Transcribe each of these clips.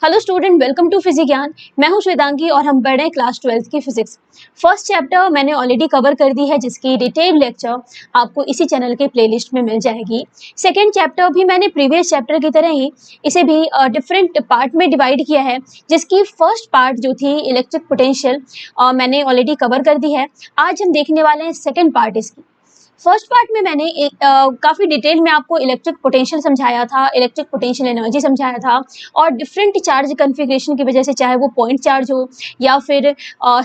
Hello student, welcome to physics Gyan. मैं हूं श्वेतांगी और हम पढ़ रहे हैं क्लास 12 की फिजिक्स। फर्स्ट चैप्टर मैंने ऑलरेडी कवर कर दी है, जिसकी डिटेल लेक्चर आपको इसी चैनल के प्लेलिस्ट में मिल जाएगी। सेकंड चैप्टर भी मैंने प्रीवियस चैप्टर की तरह ही इसे भी डिफरेंट पार्ट में डिवाइड किया है, जिसकी फर्स्ट पार्ट जो थी इलेक्ट्रिक पोटेंशियल मैंने ऑलरेडी कवर कर दी है। आज हम देखने वाले हैं सेकेंड पार्ट इसकी। फर्स्ट पार्ट में मैंने काफ़ी डिटेल में आपको इलेक्ट्रिक पोटेंशियल समझाया था, इलेक्ट्रिक पोटेंशियल एनर्जी समझाया था और डिफरेंट चार्ज कन्फिग्रेशन की वजह से, चाहे वो पॉइंट चार्ज हो या फिर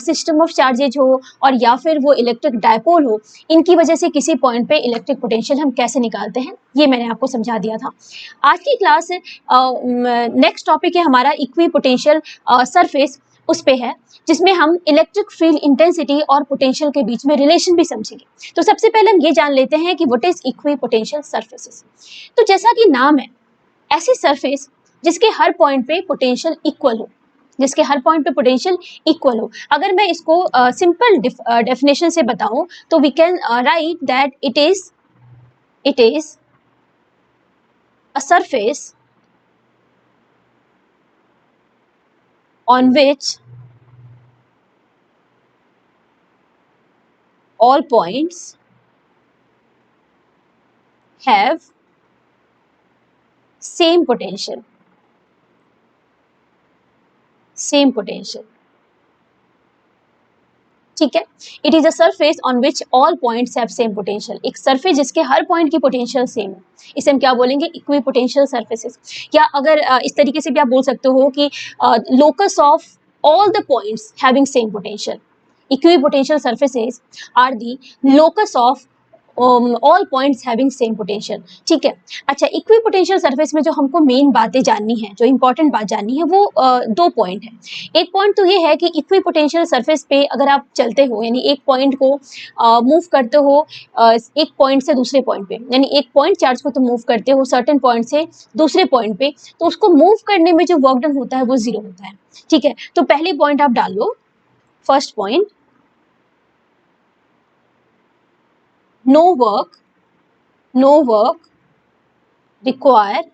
सिस्टम ऑफ चार्जेज हो और या फिर वो इलेक्ट्रिक डायपोल हो, इनकी वजह से किसी पॉइंट पे इलेक्ट्रिक पोटेंशियल हम कैसे निकालते हैं, ये मैंने आपको समझा दिया था। आज की क्लास नेक्स्ट टॉपिक है हमारा इक्वी पोटेंशियल सरफेस, उस पे है, जिसमें हम इलेक्ट्रिक फील्ड इंटेंसिटी और पोटेंशियल के बीच में रिलेशन भी समझेंगे। तो सबसे पहले हम ये जान लेते हैं कि what is equipotential surfaces. तो जैसा कि नाम है, ऐसी सरफेस जिसके हर पॉइंट पे पोटेंशियल इक्वल हो, जिसके हर पॉइंट पे पोटेंशियल इक्वल हो। अगर मैं इसको सिंपल डेफिनेशन से बताऊं तो we can write that it is a surface on which all points have same potential. ठीक है, it is a surface on which all points have same potential. एक सरफेस जिसके हर पॉइंट की पोटेंशियल सेम है, इसे हम क्या बोलेंगे? Equi potential surfaces. या अगर इस तरीके से भी आप बोल सकते हो कि locus of all the points having same potential. Equipotential surfaces are the locus of all points having same potential. ठीक है। अच्छा, इक्विपोटेंशियल सरफेस में जो हमको मेन बातें जाननी है, जो इंपॉर्टेंट बात जाननी है, वो दो पॉइंट है। एक पॉइंट तो ये है कि इक्विपोटेंशियल सरफेस पे अगर आप चलते हो, यानी एक पॉइंट को मूव करते हो एक पॉइंट से दूसरे पॉइंट पे, यानी एक पॉइंट चार्ज को तो मूव करते हो सर्टेन पॉइंट से दूसरे पॉइंट पे, तो उसको मूव करने में जो वर्क डन होता है वो जीरो होता है। ठीक है, तो पहली पॉइंट आप डाल लो, first point, no work required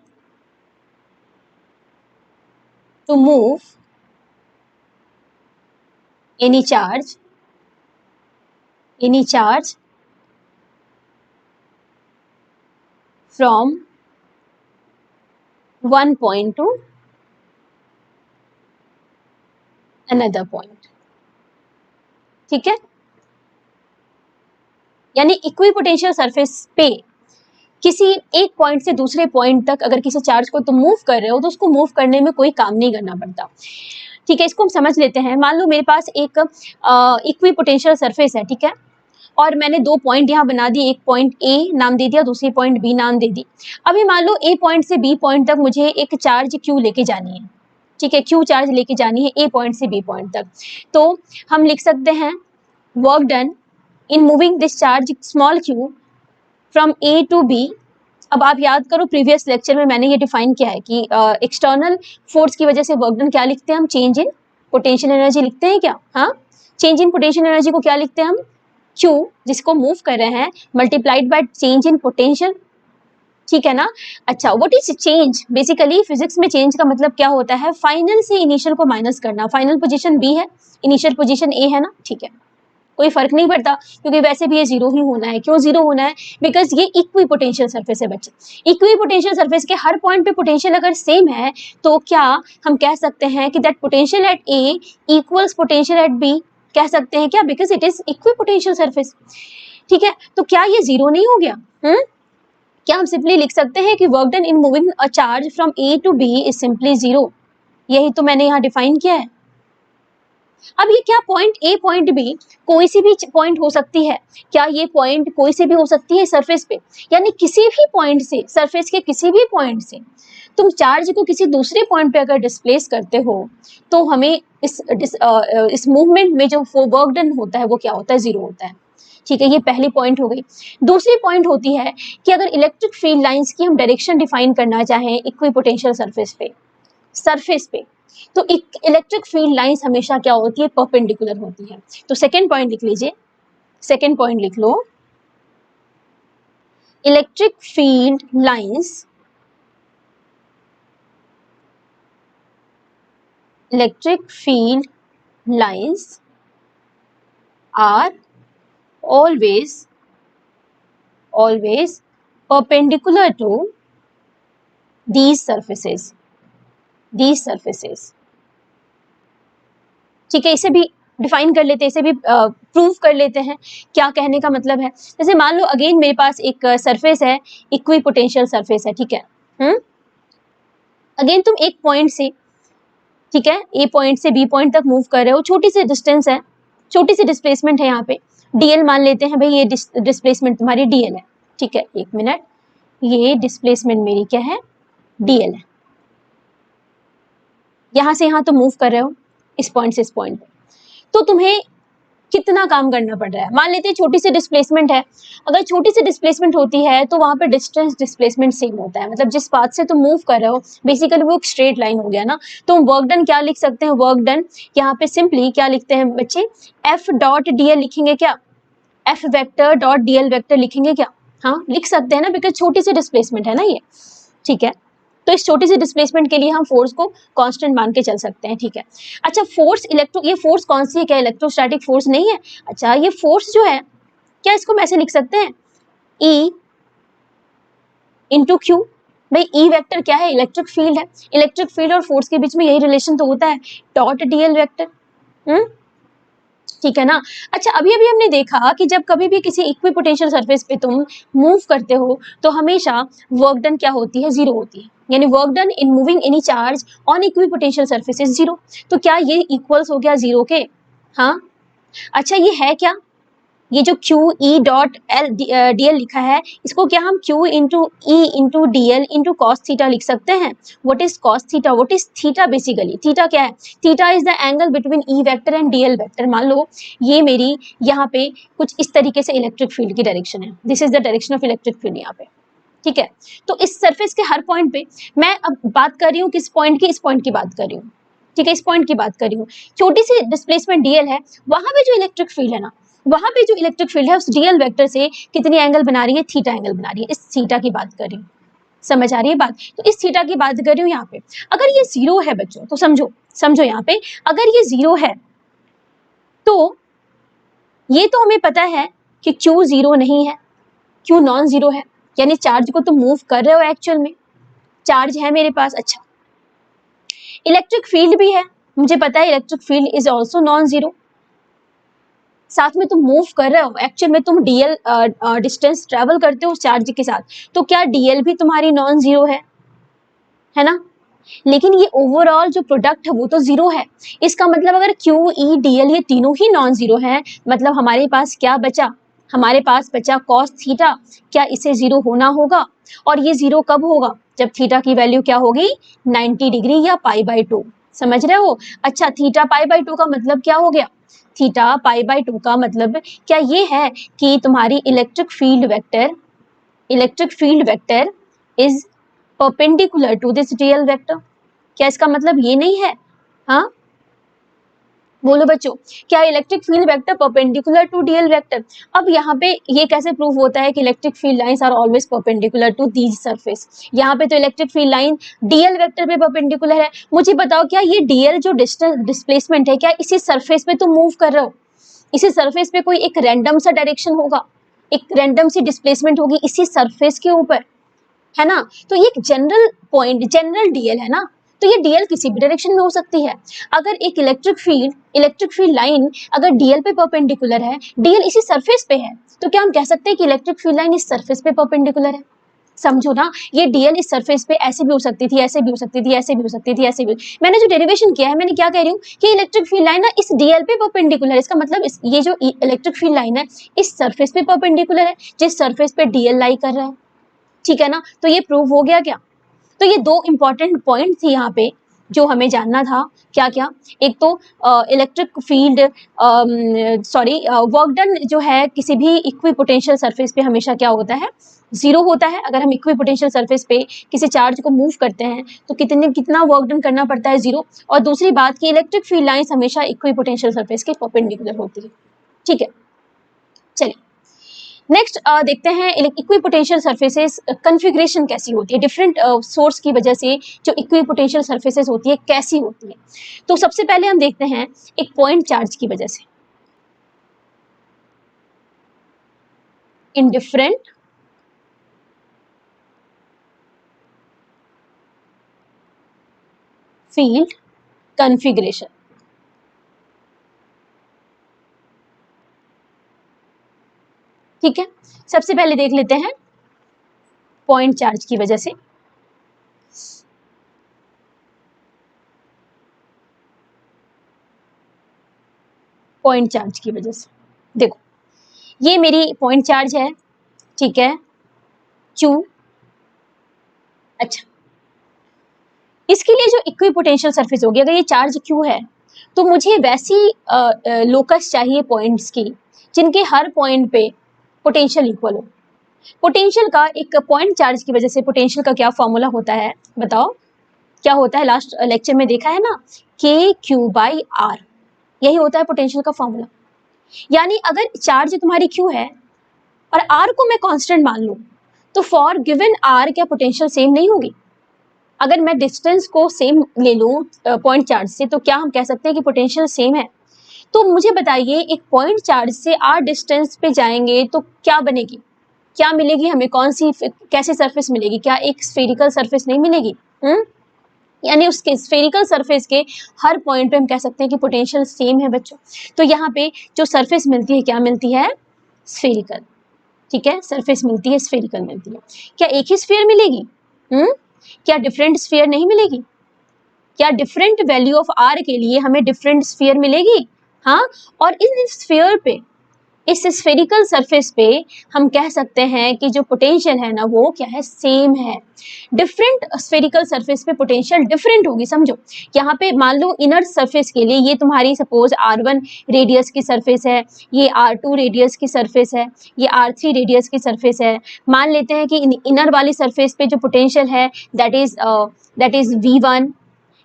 to move any charge from one point to another point। ठीक है, यानी इक्विपोटेंशियल सरफेस पे किसी एक पॉइंट से दूसरे पॉइंट तक अगर किसी चार्ज को तुम मूव कर रहे हो तो उसको मूव करने में कोई काम नहीं करना पड़ता। ठीक है, इसको हम समझ लेते हैं। मान लो मेरे पास एक इक्विपोटेंशियल सरफेस है, ठीक है, और मैंने दो पॉइंट यहाँ बना दिए, एक पॉइंट ए नाम दे दिया, दूसरी पॉइंट बी नाम दे दी। अभी मान लो ए पॉइंट से बी पॉइंट तक मुझे एक चार्ज क्यू लेके जानी है। ठीक है, क्यू चार्ज लेके जानी है ए पॉइंट से बी पॉइंट तक। तो हम लिख सकते हैं work done in moving this charge small q from A to B. अब आप याद करो, प्रीवियस लेक्चर में मैंने ये डिफाइन किया है कि एक्सटर्नल फोर्स की वजह से वर्क डन क्या लिखते हैं हम? चेंज इन पोटेंशियल एनर्जी लिखते हैं क्या? हाँ, चेंज इन पोटेंशियल एनर्जी को क्या लिखते हैं हम? Q, जिसको मूव कर रहे हैं, multiplied by change in potential. ठीक है ना। अच्छा, what is change? Basically physics में चेंज का मतलब क्या होता है? फाइनल से इनिशियल को माइनस करना। फाइनल पोजीशन बी है, इनिशियल पोजीशन ए है ना। ठीक है, कोई फर्क नहीं पड़ता, क्योंकि वैसे भी ये जीरो ही होना है। क्यों जीरो होना है? बिकॉज ये इक्वी पोटेंशियल सरफेस है बच्चे। इक्वी पोटेंशियल सरफेस के हर पॉइंट पे पोटेंशियल अगर सेम है तो क्या हम कह सकते हैं कि that potential at A equals potential at B? कह सकते हैं क्या? Because it is equipotential surface. ठीक है, तो क्या ये जीरो नहीं हो गया? क्या हम सिंपली लिख सकते हैं कि work done in moving a charge from A to B is simply zero? यही तो मैंने यहाँ डिफाइन किया है। अब ये क्या पॉइंट ए पॉइंट बी कोई सी भी पॉइंट हो सकती है? क्या ये पॉइंट कोई से भी हो सकती है सरफेस पे? यानी किसी भी पॉइंट से, सरफेस के किसी भी पॉइंट से तुम चार्ज को किसी दूसरे पॉइंट पे अगर डिस्प्लेस करते हो तो हमें इस मूवमेंट में जो वर्क डन होता है वो क्या होता है? जीरो होता है। ठीक है, ये पहली पॉइंट हो गई। दूसरी पॉइंट होती है कि अगर इलेक्ट्रिक फील्ड लाइंस की हम डायरेक्शन डिफाइन करना चाहें इक्विपोटेंशियल सरफेस पे, तो इलेक्ट्रिक फील्ड लाइंस हमेशा क्या होती है? परपेंडिकुलर होती है। तो सेकेंड पॉइंट लिख लीजिए, सेकेंड पॉइंट लिख लो, electric field lines electric field lines are always perpendicular to these surfaces ठीक है, इसे भी डिफाइन कर लेते हैं, इसे भी प्रूव कर लेते हैं क्या कहने का मतलब है। जैसे मान लो अगेन मेरे पास एक सरफेस है, इक्विपोटेंशियल सरफेस है, ठीक है। अगेन तुम एक पॉइंट से, ठीक है, ए पॉइंट से बी पॉइंट तक मूव कर रहे हो, छोटी सी डिस्टेंस है, छोटी सी डिस्प्लेसमेंट है, यहाँ पे डीएल मान लेते हैं भाई, ये डिस्प्लेसमेंट तुम्हारी डीएल है, ठीक है। एक मिनट, ये डिस्प्लेसमेंट मेरी क्या है, डीएल है। यहां से यहां तुम मूव कर रहे हो, इस पॉइंट से इस पॉइंट पे, तो तुम्हें कितना काम करना पड़ रहा है। मान लेते हैं छोटी सी डिस्प्लेसमेंट है, अगर छोटी सी डिस्प्लेसमेंट होती है तो वहां पे डिस्टेंस डिस्प्लेसमेंट सेम होता है, मतलब जिस पाथ से तुम मूव कर रहे हो बेसिकली वो एक स्ट्रेट लाइन हो गया ना। तो वर्क डन क्या लिख सकते हैं, वर्क डन यहाँ पे सिंपली क्या लिखते हैं बच्चे, एफ डॉट डीएल लिखेंगे क्या, F vector dot DL vector लिखेंगे क्या, हाँ लिख सकते हैं ना, बिकॉज छोटी सी डिस्प्लेसमेंट है ना ये, ठीक है। तो इस छोटी सी डिस्प्लेसमेंट के लिए हम फोर्स को कांस्टेंट मान के चल सकते हैं, ठीक है। अच्छा फोर्स ये फोर्स कौन सी है, क्या इलेक्ट्रोस्टैटिक फोर्स नहीं है। अच्छा ये फोर्स जो है, क्या इसको हम ऐसे लिख सकते हैं, E इंटू क्यू। भाई ई वेक्टर क्या है, इलेक्ट्रिक फील्ड है, इलेक्ट्रिक फील्ड और फोर्स के बीच में यही रिलेशन तो होता है, डॉट डीएल वेक्टर, ठीक है ना। अच्छा अभी अभी हमने देखा कि जब कभी भी किसी इक्विपोटेंशियल सरफेस पे तुम मूव करते हो तो हमेशा वर्क डन क्या होती है, जीरो होती है, यानी work done in moving any charge on equipotential surface is zero. तो क्या ये इक्वल्स हो गया जीरो के, हाँ। अच्छा ये है क्या, ये जो Q E dot L D L लिखा है, इसको क्या हम Q into E into D L into cos theta लिख सकते हैं। What is cos theta, what is theta, basically theta क्या है, theta is the angle between E vector and D L vector. मान लो ये मेरी यहाँ पे कुछ इस तरीके से इलेक्ट्रिक फील्ड की डायरेक्शन है, this is the direction of electric field यहाँ पे, ठीक है। तो इस सरफेस के हर पॉइंट पे मैं अब बात कर रही हूँ किस पॉइंट की, इस पॉइंट की बात कर रही हूँ, ठीक है, इस पॉइंट की बात कर रही हूँ। छोटी सी डिस्प्लेसमेंट डीएल है, वहां पे जो इलेक्ट्रिक फील्ड है ना, वहां पे जो इलेक्ट्रिक फील्ड है उस डीएल वेक्टर से कितनी एंगल बना रही है, थीटा एंगल बना रही है, इस थीटा की बात कर रही हूँ, समझ आ रही है बात। तो इस थीटा की बात कर रही हूँ यहाँ पे। अगर ये जीरो है बच्चों तो समझो यहाँ पे, अगर ये जीरो है तो ये तो हमें पता है कि क्यू जीरो नहीं है, क्यू नॉन जीरो है, यानी चार्ज को तुम मूव कर रहे हो, एक्चुअल में चार्ज है मेरे पास। अच्छा इलेक्ट्रिक फील्ड भी है, मुझे पता है electric field is also non zero, साथ में तुम मूव कर रहे हो, एक्चुअल में तुम डीएल डिस्टेंस ट्रेवल करते हो उस चार्ज के साथ, तो क्या डीएल भी तुम्हारी नॉन जीरो है ना। लेकिन ये ओवरऑल जो प्रोडक्ट है वो तो जीरो है, इसका मतलब अगर क्यू ई डीएल ये तीनों ही नॉन जीरो है, मतलब हमारे पास क्या बचा, हमारे पास बचा कॉस थीटा, क्या इसे जीरो होना होगा, और ये जीरो कब होगा, जब थीटा की वैल्यू क्या होगी 90 डिग्री या पाई बाई 2, समझ रहे हो। अच्छा थीटा पाई बाई 2 का मतलब क्या हो गया, थीटा पाई बाई 2 का मतलब क्या ये है कि तुम्हारी electric field vector is perpendicular to this d l vector, क्या इसका मतलब ये नहीं है, हाँ बोलो बच्चों, क्या electric field vector perpendicular to d l vector. अब यहाँ पे ये कैसे प्रूव होता है कि electric field lines are always perpendicular to these surface, यहाँ पे तो electric field line d l vector पे परपेंडिकुलर है। मुझे बताओ क्या ये डीएल जो डिस्टेंस डिस्प्लेसमेंट है, क्या इसी सरफेस पे तुम मूव कर रहे हो, इसी सरफेस पे कोई एक रैंडम सा डायरेक्शन होगा, एक रैंडम सी डिस्प्लेसमेंट होगी इसी सरफेस के ऊपर, है ना। तो ये एक जनरल पॉइंट, जनरल डीएल है ना, तो ये डीएल किसी भी डायरेक्शन में हो सकती है। अगर एक इलेक्ट्रिक फील्ड लाइन अगर डीएल पे परपेंडिकुलर है, डीएल इसी सरफेस पे है, तो क्या हम कह सकते हैं कि इलेक्ट्रिक फील्ड लाइन इस सरफेस पे परपेंडिकुलर है। समझो ना, ये डीएल इस सरफेस पे ऐसे भी हो सकती थी, ऐसे भी हो सकती थी, ऐसे भी हो सकती थी, ऐसे भी। मैंने जो डेरिवेशन किया है, मैंने क्या कह रही हूँ कि इलेक्ट्रिक फील्ड लाइन ना इस डीएल पे परपेंडिकुलर है, इसका मतलब ये जो इलेक्ट्रिक फील्ड लाइन है इस सरफेस पे परपेंडिकुलर है, जिस सरफेस पे डीएल लाई कर रहा है, ठीक है ना। तो ये प्रूव हो गया क्या। तो ये दो इंपॉर्टेंट पॉइंट थी यहाँ पे जो हमें जानना था, क्या क्या, एक तो इलेक्ट्रिक फील्ड वर्क डन जो है किसी भी इक्विपोटेंशियल सरफेस पे हमेशा क्या होता है, जीरो होता है। अगर हम इक्विपोटेंशियल सरफेस पे किसी चार्ज को मूव करते हैं तो कितना वर्क डन करना पड़ता है, जीरो। और दूसरी बात की इलेक्ट्रिक फील्ड लाइंस हमेशा इक्विपोटेंशियल सरफेस के परपेंडिकुलर होती है, ठीक है। चलिए नेक्स्ट देखते हैं इक्विपोटेंशियल सरफेसेस कन्फिग्रेशन कैसी होती है, डिफरेंट सोर्स की वजह से जो इक्विपोटेंशियल सरफेसेस होती है कैसी होती है। तो सबसे पहले हम देखते हैं एक पॉइंट चार्ज की वजह से, इन डिफरेंट फील्ड कन्फिग्रेशन। ठीक है, सबसे पहले देख लेते हैं पॉइंट चार्ज की वजह से। पॉइंट चार्ज की वजह से देखो, ये मेरी पॉइंट चार्ज है, ठीक है, Q। अच्छा, इसके लिए जो इक्विपोटेंशियल सरफेस होगी, अगर ये चार्ज Q है तो मुझे वैसी लोकस चाहिए पॉइंट्स की जिनके हर पॉइंट पे पोटेंशियल इक्वल हो। पोटेंशियल का एक पॉइंट चार्ज की वजह से पोटेंशियल का क्या फॉर्मूला होता है बताओ, क्या होता है? लास्ट लेक्चर में देखा है ना, KQ/R, यही होता है पोटेंशियल का फॉर्मूला। यानी अगर चार्ज तुम्हारी Q है और R को मैं कांस्टेंट मान लूं तो फॉर गिवन R क्या पोटेंशियल सेम नहीं होगी? अगर मैं डिस्टेंस को सेम ले लूं पॉइंट चार्ज से तो क्या हम कह सकते हैं कि पोटेंशियल सेम है? तो मुझे बताइए, एक पॉइंट चार्ज से R डिस्टेंस पे जाएंगे तो क्या बनेगी, क्या मिलेगी हमें, कौन सी कैसी सरफेस मिलेगी? क्या एक स्फेरिकल सरफेस नहीं मिलेगी? यानी उसके स्फेरिकल सरफेस के हर पॉइंट पे हम कह सकते हैं कि पोटेंशियल सेम है बच्चों। तो यहाँ पे जो सरफेस मिलती है क्या मिलती है? स्फेरिकल। ठीक है, सरफेस मिलती है, स्फेरिकल मिलती है। क्या एक ही स्फीयर मिलेगी? क्या डिफरेंट स्फीयर नहीं मिलेगी? क्या डिफरेंट वैल्यू ऑफ आर के लिए हमें डिफरेंट स्फीयर मिलेगी? हाँ, और इन स्फीयर पे, इस स्फेरिकल सरफेस पे हम कह सकते हैं कि जो पोटेंशियल है ना वो क्या है? सेम है। डिफरेंट स्फेरिकल सरफेस पे पोटेंशियल डिफरेंट होगी, समझो। यहाँ पे मान लो इनर सरफेस के लिए ये तुम्हारी सपोज R1 रेडियस की सरफेस है, ये R2 रेडियस की सरफेस है, ये R3 रेडियस की सरफेस है। मान लेते हैं कि इनर वाली सरफेस पे जो पोटेंशियल है दैट इज V1,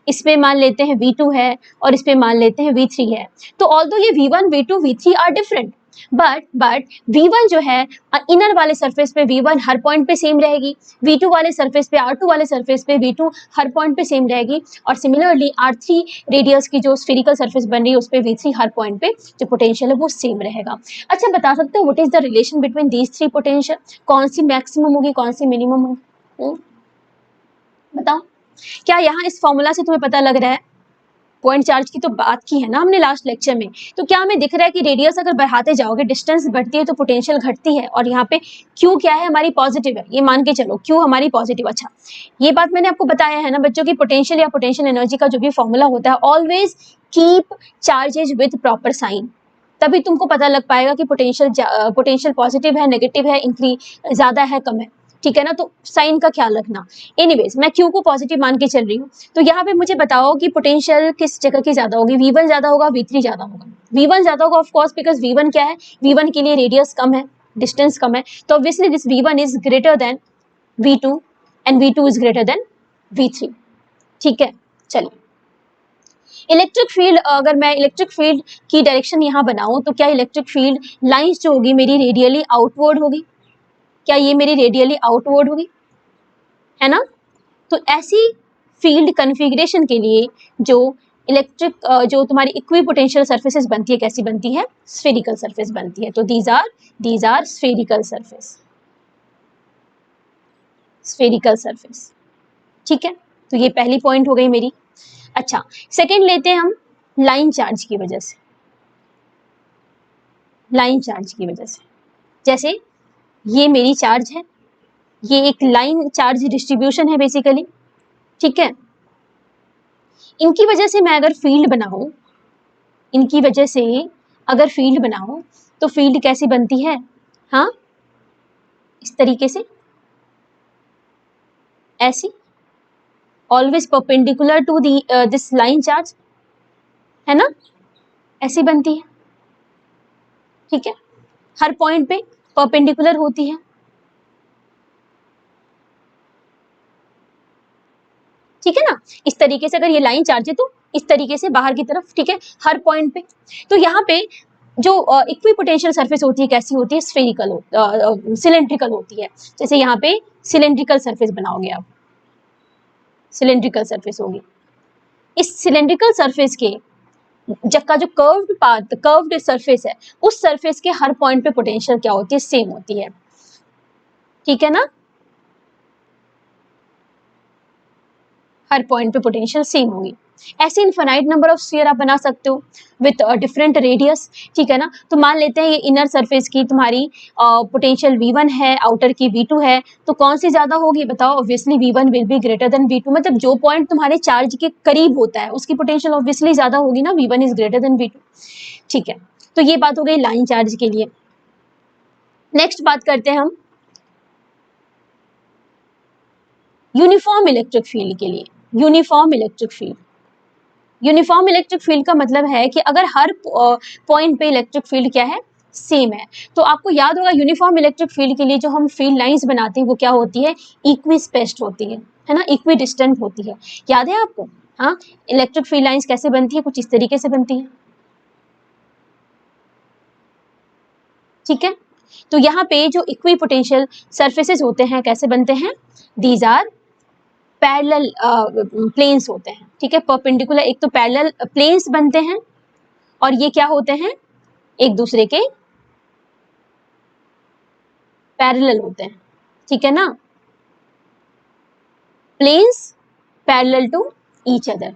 इस पे मान लेते हैं V2 है और इस पे मान लेते हैं V3 है। तो ऑल्दो ये V1, V2, V3 are different, but V1 जो है इनर वाले सरफेस पे V1 हर पॉइंट पे सेम रहेगी, V2 वाले सरफेस पे, R2 वाले सरफेस पे V2 हर पॉइंट पे सेम रहेगी, और सिमिलरली R3 रेडियस की जो स्फेरिकल सरफेस बन रही है उस पे V3 हर पॉइंट पे जो पोटेंशियल है वो सेम रहेगा। अच्छा, बता सकते हो what is the relation between these three potential? कौन सी मैक्सिमम होगी, कौन सी मिनिमम होगी? बताओ, क्या यहाँ इस फॉर्मूला से तुम्हें पता लग रहा है? पॉइंट चार्ज की तो बात की है ना हमने लास्ट लेक्चर में, तो क्या हमें दिख रहा है कि रेडियस अगर बढ़ाते जाओगे, डिस्टेंस बढ़ती है तो पोटेंशियल घटती है, और यहाँ पे क्यू क्या है? हमारी पॉजिटिव है, ये मान के चलो क्यू हमारी पॉजिटिव। अच्छा, ये बात मैंने आपको बताया है ना बच्चों की पोटेंशियल या पोटेंशियल एनर्जी का जो भी फॉर्मूला होता है, always keep charges with proper sign, तभी तुमको पता लग पाएगा कि पोटेंशियल पॉजिटिव है, नेगेटिव है, इंक्रीज ज्यादा है, कम है। ठीक है ना, तो साइन का ख्याल रखना। एनीवेज, मैं क्यू को पॉजिटिव मान के चल रही हूँ, तो यहाँ पे मुझे बताओ कि पोटेंशियल किस जगह की ज्यादा होगी? V1 ज्यादा होगा, V3 ज्यादा होगा? V1 ज्यादा होगा ऑफ कोर्स, बिकॉज V1 क्या है? V1 के लिए रेडियस कम है, डिस्टेंस कम है, तो obviously this V1 is greater than V2 and V2 is greater than V3। ठीक है, चलिए। इलेक्ट्रिक फील्ड, अगर मैं इलेक्ट्रिक फील्ड की डायरेक्शन यहाँ बनाऊं तो क्या इलेक्ट्रिक फील्ड लाइंस जो होगी मेरी रेडियली आउटवर्ड होगी? क्या ये मेरी रेडियली आउटवर्ड होगी? है ना? तो ऐसी फील्ड कन्फिग्रेशन के लिए जो इलेक्ट्रिक जो तुम्हारी इक्विपोटेंशियल सरफेसेस बनती है, कैसी बनती है? स्फेरिकल सरफेस बनती है। तो these are spherical surface, spherical surface. ठीक है, तो ये पहली पॉइंट हो गई मेरी। अच्छा, सेकेंड लेते हैं हम लाइन चार्ज की वजह से। लाइन चार्ज की वजह से, जैसे ये मेरी चार्ज है, ये एक लाइन चार्ज डिस्ट्रीब्यूशन है बेसिकली। ठीक है, इनकी वजह से मैं अगर फील्ड बनाऊं, इनकी वजह से अगर फील्ड बनाऊं तो फील्ड कैसी बनती है? हाँ, इस तरीके से, ऐसी, always perpendicular to the this line charge, है ना? ऐसी बनती है। ठीक है, हर पॉइंट पे परपेंडिकुलर होती है। ठीक है ना, इस तरीके से अगर ये लाइन चार्ज है तो इस तरीके से बाहर की तरफ, ठीक है, हर पॉइंट पे। तो यहाँ पे जो इक्वी पोटेंशियल सरफेस होती है कैसी होती है, स्फेरिकल सिलेंड्रिकल होती है। जैसे यहाँ पे सिलेंड्रिकल सरफेस बनाओगे आप, सिलेंड्रिकल सरफेस होगी। इस सिलेंड्रिकल सरफेस के का जो कर्व्ड पार्ट, कर्व्ड सरफेस है, उस सरफेस के हर पॉइंट पे पोटेंशियल क्या होती है, सेम होती है, ठीक है ना, हर पॉइंट पे पोटेंशियल सेम होगी। ऐसे इनफाइनाइट नंबर ऑफ स्फीयर आप बना सकते हो विथ डिफरेंट रेडियस, ठीक है ना। तो मान लेते हैं ये इनर सरफेस की तुम्हारी पोटेंशियल V1 है, आउटर की V2 है, तो कौन सी ज्यादा होगी बताओ, obviously V1 will be greater than V2, मतलब जो पॉइंट तुम्हारे चार्ज के करीब होता है उसकी पोटेंशियल ऑब्वियसली ज्यादा होगी ना, V1 is greater than V2, ठीक है। तो ये बात हो गई लाइन चार्ज के लिए। नेक्स्ट बात करते हैं हम यूनिफॉर्म इलेक्ट्रिक फील्ड के लिए। Uniform electric field, uniform electric field का मतलब है कि अगर हर पॉइंट पे इलेक्ट्रिक फील्ड क्या है, सेम है। तो आपको याद होगा यूनिफॉर्म इलेक्ट्रिक फील्ड के लिए जो हम फील्ड लाइंस बनाते हैं वो क्या होती है, इक्वी स्पेस्ड होती है ना, इक्वी डिस्टेंट होती है, याद है आपको। हाँ, इलेक्ट्रिक फील्ड लाइंस कैसे बनती है, कुछ इस तरीके से बनती है, ठीक है। तो यहाँ पे जो इक्वी पोटेंशियल सरफेसेस होते हैं कैसे बनते हैं, दीज आर पैरेलल प्लेन्स होते हैं, ठीक है, परपेंडिकुलर, एक तो पैरेलल प्लेन्स बनते हैं और ये क्या होते हैं, एक दूसरे के पैरेलल होते हैं, ठीक है ना, planes parallel to each other,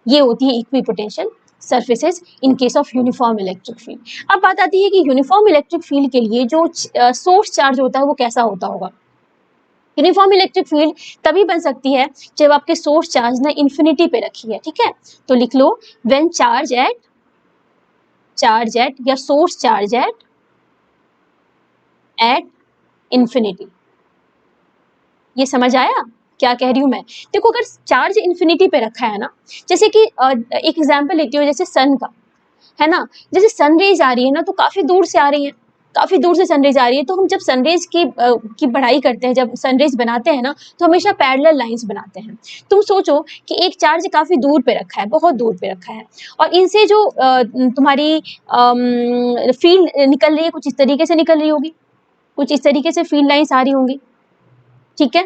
ये होती है equipotential surfaces in case of uniform electric field. अब बात आती है कि यूनिफॉर्म इलेक्ट्रिक फील्ड के लिए जो सोर्स चार्ज होता है वो कैसा होता होगा। यूनिफॉर्म इलेक्ट्रिक फील्ड तभी बन सकती है जब आपके सोर्स चार्ज ना इन्फिनिटी पे रखी है, ठीक है। तो लिख लो व्हेन चार्ज एट या सोर्स चार्ज एट इन्फिनिटी। ये समझ आया क्या कह रही हूं मैं। देखो अगर चार्ज इन्फिनिटी पे रखा है ना, जैसे कि एक एग्जांपल लेती हूँ, जैसे सन का है ना, जैसे सनरेज आ रही है ना तो काफी दूर से आ रही है, काफी दूर से सनरेज आ रही है, तो हम जब सनरेज की पढ़ाई करते हैं, जब सनरेज बनाते हैं ना तो हमेशा पैरेलल लाइंस बनाते हैं। तुम सोचो कि एक चार्ज काफी दूर पे रखा है, बहुत दूर पे रखा है, और इनसे जो तुम्हारी फील्ड निकल रही है कुछ इस तरीके से निकल रही होगी, कुछ इस तरीके से फील्ड लाइंस आ रही होंगी, ठीक है,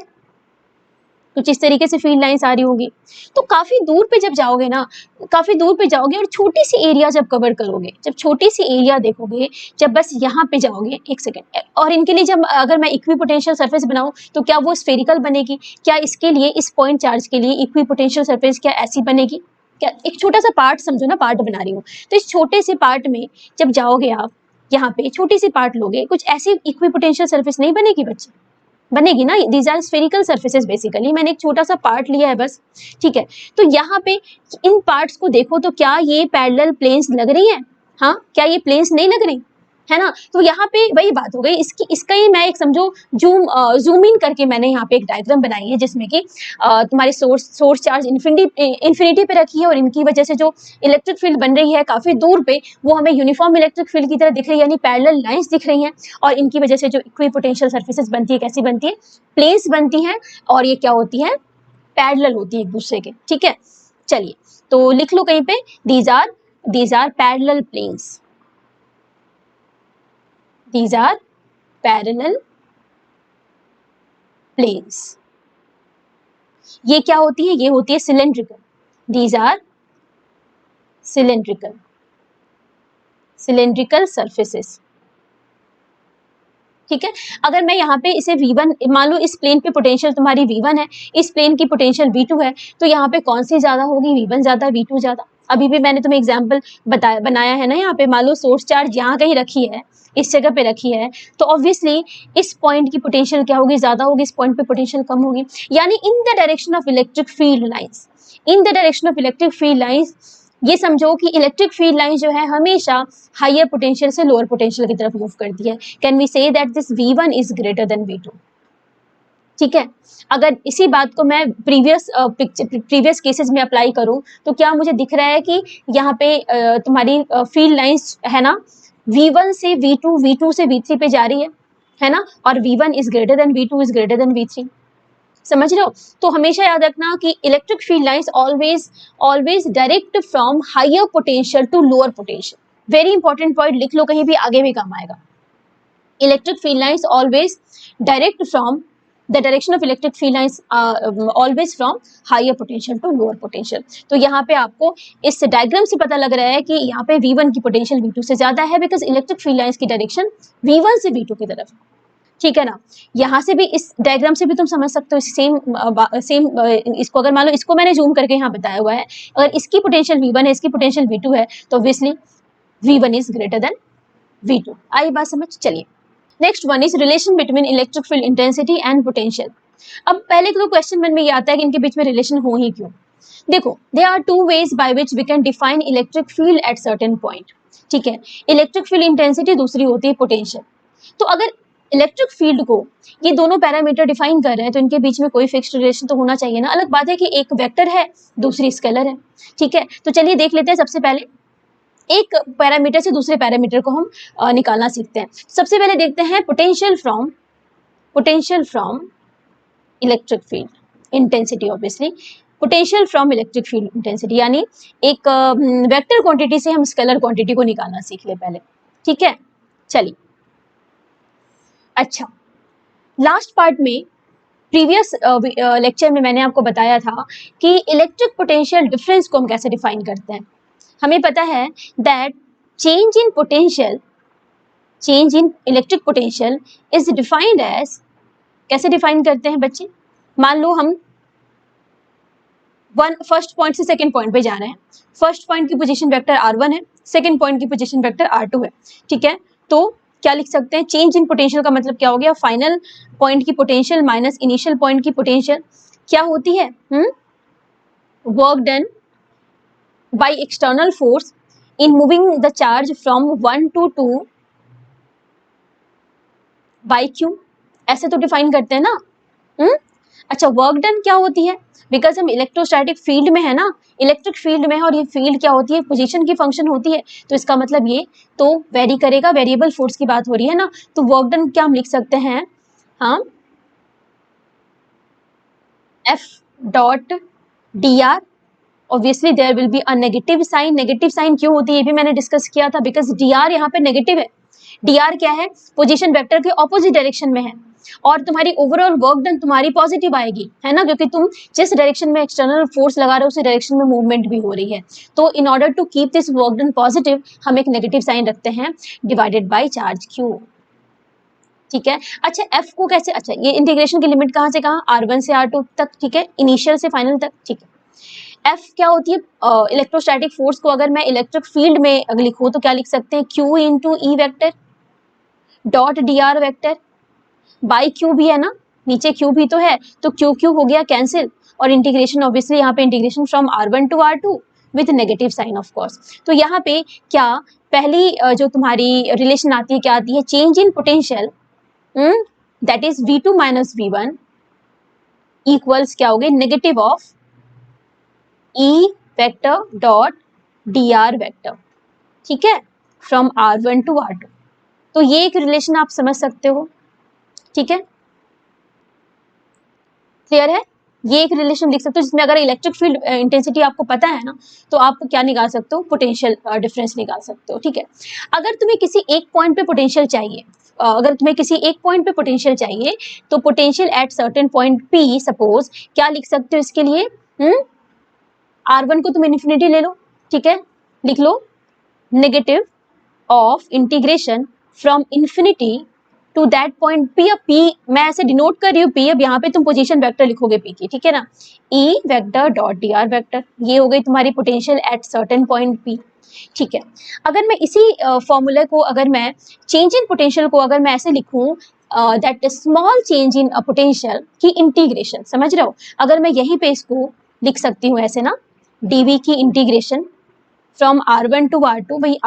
कुछ इस तरीके से फील्ड लाइंस आ रही होंगी। तो काफी दूर पे जब जाओगे ना, काफी दूर पे जाओगे और छोटी सी एरिया जब कवर करोगे, जब छोटी सी एरिया देखोगे, जब बस यहाँ पे जाओगे, एक सेकेंड, और इनके लिए जब अगर मैं इक्विपोटेंशियल सरफेस बनाऊं तो क्या वो स्फेरिकल बनेगी, क्या इसके लिए, इस पॉइंट चार्ज के लिए इक्विपोटेंशियल सरफेस क्या ऐसी बनेगी, क्या, एक छोटा सा पार्ट समझो ना, पार्ट बना रही हूँ, तो इस छोटे से पार्ट में जब जाओगे आप, यहाँ पे छोटी सी पार्ट लोगे, कुछ ऐसी इक्विपोटेंशियल सरफेस नहीं बनेगी बच्चे, बनेगी ना। These are spherical surfaces basically, मैंने एक छोटा सा पार्ट लिया है बस, ठीक है। तो यहाँ पे इन पार्ट्स को देखो तो क्या ये पैरेलल प्लेन्स लग रही हैं, हाँ, क्या ये प्लेन्स नहीं लग रही है ना। तो यहाँ पे वही बात हो गई, इसका ही मैं एक समझो जूम इन करके मैंने यहाँ पे एक डायग्राम बनाई है जिसमें कि तुम्हारी सोर्स चार्ज इन्फिनिटी पे रखी है और इनकी वजह से जो इलेक्ट्रिक फील्ड बन रही है काफी दूर पे, वो हमें यूनिफॉर्म इलेक्ट्रिक फील्ड की तरह दिख रही है, यानी पैरेलल लाइंस दिख रही हैं, और इनकी वजह से जो इक्विपोटेंशियल सर्फेसेस बनती है कैसी बनती है, प्लेन्स बनती हैं, और ये क्या होती है, पैरेलल होती है एक दूसरे के, ठीक है। चलिए तो लिख लो कहीं पे, these are parallel planes, these are parallel planes। ये क्या होती है, ये होती है cylindrical, these are cylindrical surfaces, ठीक है। अगर मैं यहाँ पे इसे V1 मान लो, इस प्लेन पे पोटेंशियल तुम्हारी V1 है, इस प्लेन की पोटेंशियल V2 है, तो यहाँ पे कौन सी ज्यादा होगी, V1 ज्यादा, V2 ज्यादा। अभी भी मैंने तुम्हें एग्जाम्पल बनाया है ना, यहाँ पे मान लो सोर्स चार्ज यहाँ कहीं रखी है, इस जगह पे रखी है, तो ऑब्वियसली इस पॉइंट की पोटेंशियल क्या होगी, ज्यादा होगी, इस पॉइंट पे पोटेंशियल कम होगी, यानी in the direction of electric field lines, in the direction of electric field lines, ये समझो कि इलेक्ट्रिक फील्ड लाइन जो है हमेशा हायर पोटेंशियल से लोअर पोटेंशियल की तरफ मूव करती है। Can we say that this V1 is greater than V2, ठीक है। अगर इसी बात को मैं प्रीवियस केसेस में अप्लाई करूं तो क्या मुझे दिख रहा है कि यहाँ पे तुम्हारी फील्ड लाइंस है ना, V1 से V2, V2 से V3 पे जा रही है ना, और V1 is greater than V2 is greater than V3, समझ रहे हो। तो हमेशा याद रखना कि electric field lines always direct from higher potential to lower potential, very important point, लिख लो कहीं भी, आगे भी काम आएगा। Electric field lines always direct from the direction of electric field lines always from higher potential to lower potential. तो यहाँ पे आपको इस डायग्राम से पता लग रहा है कि यहाँ पे V1 की पोटेंशियल V2 से ज्यादा है, बिकॉज इलेक्ट्रिक फील्ड लाइंस की डायरेक्शन V1 से V2 की तरफ, ठीक है ना। यहाँ से भी, इस डायग्राम से भी तुम समझ सकते हो सेम इसको, अगर मान लो इसको मैंने जूम करके यहाँ बताया हुआ है, अगर इसकी पोटेंशियल V1 है, इसकी पोटेंशियल V2 है, तो obviously V1 is greater than V2। आई बात समझ? चलिए next one is relation between electric field intensity and potential. अब पहले तो क्वेश्चन मन में ये आता है कि इनके बीच में रिलेशन हो ही क्यों। देखो, there are two ways by which we can define electric field at certain point, ठीक है। इलेक्ट्रिक फील्ड इंटेंसिटी, दूसरी होती है पोटेंशियल। तो अगर इलेक्ट्रिक फील्ड को ये दोनों पैरामीटर डिफाइन कर रहे हैं तो इनके बीच में कोई फिक्स्ड रिलेशन तो होना चाहिए ना। अलग बात है कि एक वेक्टर है, दूसरी स्केलर है, ठीक है। तो चलिए देख लेते हैं, सबसे पहले एक पैरामीटर से दूसरे पैरामीटर को हम निकालना सीखते हैं। सबसे पहले देखते हैं potential from electric field intensity, obviously potential from electric field intensity, यानी एक वेक्टर क्वांटिटी से हम स्केलर क्वांटिटी को निकालना सीख ले पहले, ठीक है। चलिए, अच्छा, लास्ट पार्ट में प्रीवियस लेक्चर में मैंने आपको बताया था कि इलेक्ट्रिक पोटेंशियल डिफरेंस को हम कैसे डिफाइन करते हैं। हमें पता है that change in electric potential is defined as, कैसे डिफाइन करते हैं बच्चे? मान लो हम फर्स्ट पॉइंट से सेकंड पॉइंट पे जा रहे हैं, फर्स्ट पॉइंट की पोजीशन वेक्टर r1 है, सेकंड पॉइंट की पोजीशन वेक्टर r2 है, ठीक है। तो क्या लिख सकते हैं? चेंज इन पोटेंशियल का मतलब क्या हो गया? फाइनल पॉइंट की पोटेंशियल माइनस इनिशियल पॉइंट की पोटेंशियल क्या होती है? Work done by external force in moving the charge from 1 to 2 by q, ऐसे तो डिफाइन करते हैं ना। अच्छा, वर्क डन क्या होती है? बिकॉज हम इलेक्ट्रोस्टैटिक फील्ड में है ना, इलेक्ट्रिक फील्ड में है, और ये फील्ड क्या होती है? पोजीशन की फंक्शन होती है। तो इसका मतलब ये तो वेरी करेगा, वेरिएबल फोर्स की बात हो रही है ना। तो वर्क डन क्या हम लिख सकते हैं? हाँ, F dot D r, obviously there will be a negative sign. Negative sign क्यों होती है ये भी मैंने डिस्कस किया था, बिकॉज डी आर यहाँ पे नेगेटिव है। डी आर क्या है? पोजीशन वेक्टर के ऑपोजिट डायरेक्शन में है, और तुम्हारी ओवरऑल वर्क डन तुम्हारी पॉजिटिव आएगी, है ना, क्योंकि तुम जिस डायरेक्शन में एक्सटर्नल फोर्स लगा रहे हो उसी डायरेक्शन में मूवमेंट भी हो रही है। तो in order to keep this work done positive हम एक नेगेटिव साइन रखते हैं डिवाइडेड बाई चार्ज क्यू, ठीक है। अच्छा, एफ को कैसे? अच्छा, ये इंटीग्रेशन की लिमिट कहाँ से कहाँ? r1 से r2 तक, ठीक है, इनिशियल से फाइनल तक, ठीक है। एफ क्या होती है? इलेक्ट्रोस्टैटिक फोर्स को अगर मैं इलेक्ट्रिक फील्ड में अगर लिखूं तो क्या लिख सकते हैं? Q into E vector dot D R vector by Q भी है ना, नीचे क्यू भी तो है, तो क्यू क्यू हो गया कैंसिल, और इंटीग्रेशन ऑब्वियसली यहाँ पे integration from r1 to r2 with negative sign of course. तो यहाँ पे क्या पहली जो तुम्हारी रिलेशन आती है, क्या आती है? Change in potential that is v2 minus v1 equals क्या हो गए? Negative of E vector dot D R vector, ठीक है, फ्रॉम r1 टू r2। तो ये एक रिलेशन आप समझ सकते हो, ठीक है, क्लियर है? ये एक रिलेशन लिख सकते हो जिसमें अगर इलेक्ट्रिक फील्ड इंटेंसिटी आपको पता है ना, तो आप क्या निकाल सकते हो? पोटेंशियल डिफरेंस निकाल सकते हो, ठीक है। अगर तुम्हें किसी एक पॉइंट पे पोटेंशियल चाहिए, अगर तुम्हें किसी एक पॉइंट पे पोटेंशियल चाहिए, तो potential at certain point P suppose क्या लिख सकते हो इसके लिए? R1 को तुम इन्फिनिटी ले लो, ठीक है, लिख लो negative of integration from infinity to that point P। अब P मैं ऐसे डिनोट कर रही हूँ P, अब यहाँ पे तुम पोजीशन वेक्टर लिखोगे P की, ठीक है ना, E vector dot D R vector, ये हो गई तुम्हारी potential at certain point P, ठीक है। अगर मैं इसी फॉर्मूले को, अगर मैं चेंज इन पोटेंशियल को अगर मैं ऐसे लिखूं that small change in potential की इंटीग्रेशन, समझ रहे हो? अगर मैं यहीं पे इसको लिख सकती हूँ ऐसे ना, dv की integration from r1 to r2, वही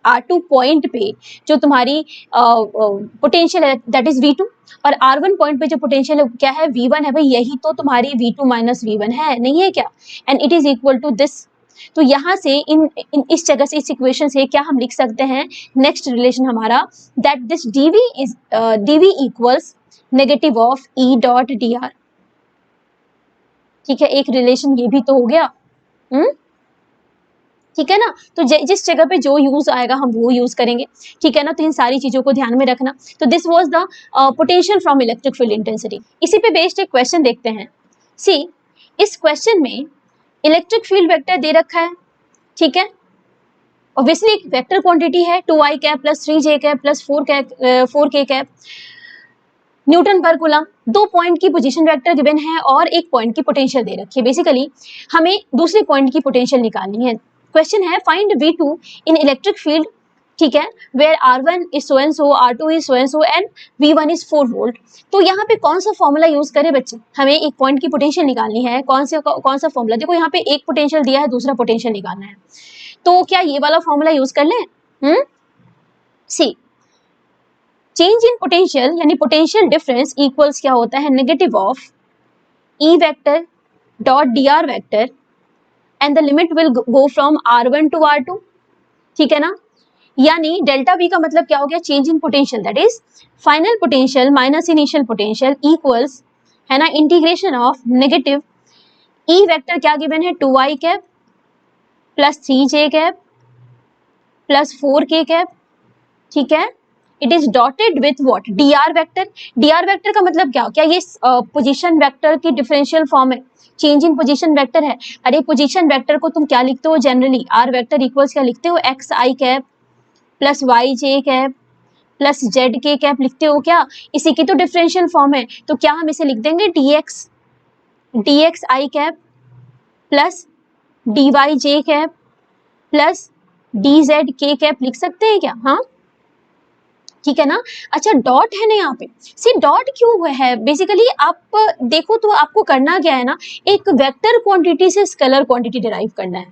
r2 पॉइंट पे जो तुम्हारी पोटेंशियल है दैट इज v2, और r1 पॉइंट पे जो पोटेंशियल है क्या है? v1 है भाई, यही तो तुम्हारी v2 माइनस v1 है, नहीं है क्या? And it is equal to this. तो यहाँ से इस जगह से, इस इक्वेशन से क्या हम लिख सकते हैं? नेक्स्ट रिलेशन हमारा that this dv equals negative of e dot D R, ठीक है। एक रिलेशन ये भी तो हो गया, ठीक है ना। तो जिस जगह पे जो यूज आएगा हम वो यूज करेंगे, ठीक है ना। तो इन सारी चीजों को ध्यान में रखना। तो this was the potential from electric field intensity. इसी पे बेस्ड एक क्वेश्चन देखते हैं। सी, इस क्वेश्चन में इलेक्ट्रिक फील्ड वेक्टर दे रखा है, ठीक है। ऑब्वियसली एक वेक्टर क्वांटिटी है 2i cap plus 3j cap plus 4k cap Newton पर कूलम। 2 पॉइंट की पोजीशन वेक्टर गिवन है और 1 पॉइंट की पोटेंशियल दे रखी है। बेसिकली हमें दूसरे पॉइंट की पोटेंशियल निकालनी है। क्वेश्चन है फाइंड V2 इन इलेक्ट्रिक फील्ड, ठीक है, where R1 is so and so, R2 is so and so and V1 is 4 volt. तो यहाँ पे कौन सा फॉर्मूला यूज करें बच्चे? हमें एक पॉइंट की पोटेंशियल निकालनी है। कौन सा फॉर्मूला? देखो यहाँ पे एक पोटेंशियल दिया है, दूसरा पोटेंशियल निकालना है। तो क्या ये वाला फॉर्मूला यूज कर लें? सी, चेंज इन पोटेंशियल यानी पोटेंशियल डिफरेंस इक्वल्स क्या होता है? Negative of E vector dot dr vector and the limit will go from R1 to R2, ठीक है ना। यानी डेल्टा V का मतलब क्या हो गया? Change in potential, that is final potential minus initial potential equals, है ना, integration of negative E vector क्या गिवन है? 2i cap plus 3j cap plus 4k cap, ठीक है। It is dotted with what? dr vector. dr vector का मतलब क्या ये पोजीशन वेक्टर की डिफरेंशियल फॉर्म है, चेंज इन पोजीशन वेक्टर है। अरे पोजीशन वेक्टर को तुम क्या लिखते हो जनरली? r वेक्टर इक्वल्स क्या लिखते हो? xi cap plus yj cap plus zk cap लिखते हो क्या? इसी की तो डिफरेंशियल फॉर्म है। तो क्या हम इसे लिख देंगे dxi cap plus dyj cap plus dzk cap लिख सकते हैं क्या? हाँ, ठीक है ना। अच्छा, डॉट है ना यहाँ पे। सी, डॉट क्यों हुआ है? बेसिकली आप देखो तो आपको करना क्या है ना, एक वेक्टर क्वांटिटी से स्केलर क्वांटिटी डिराइव करना है।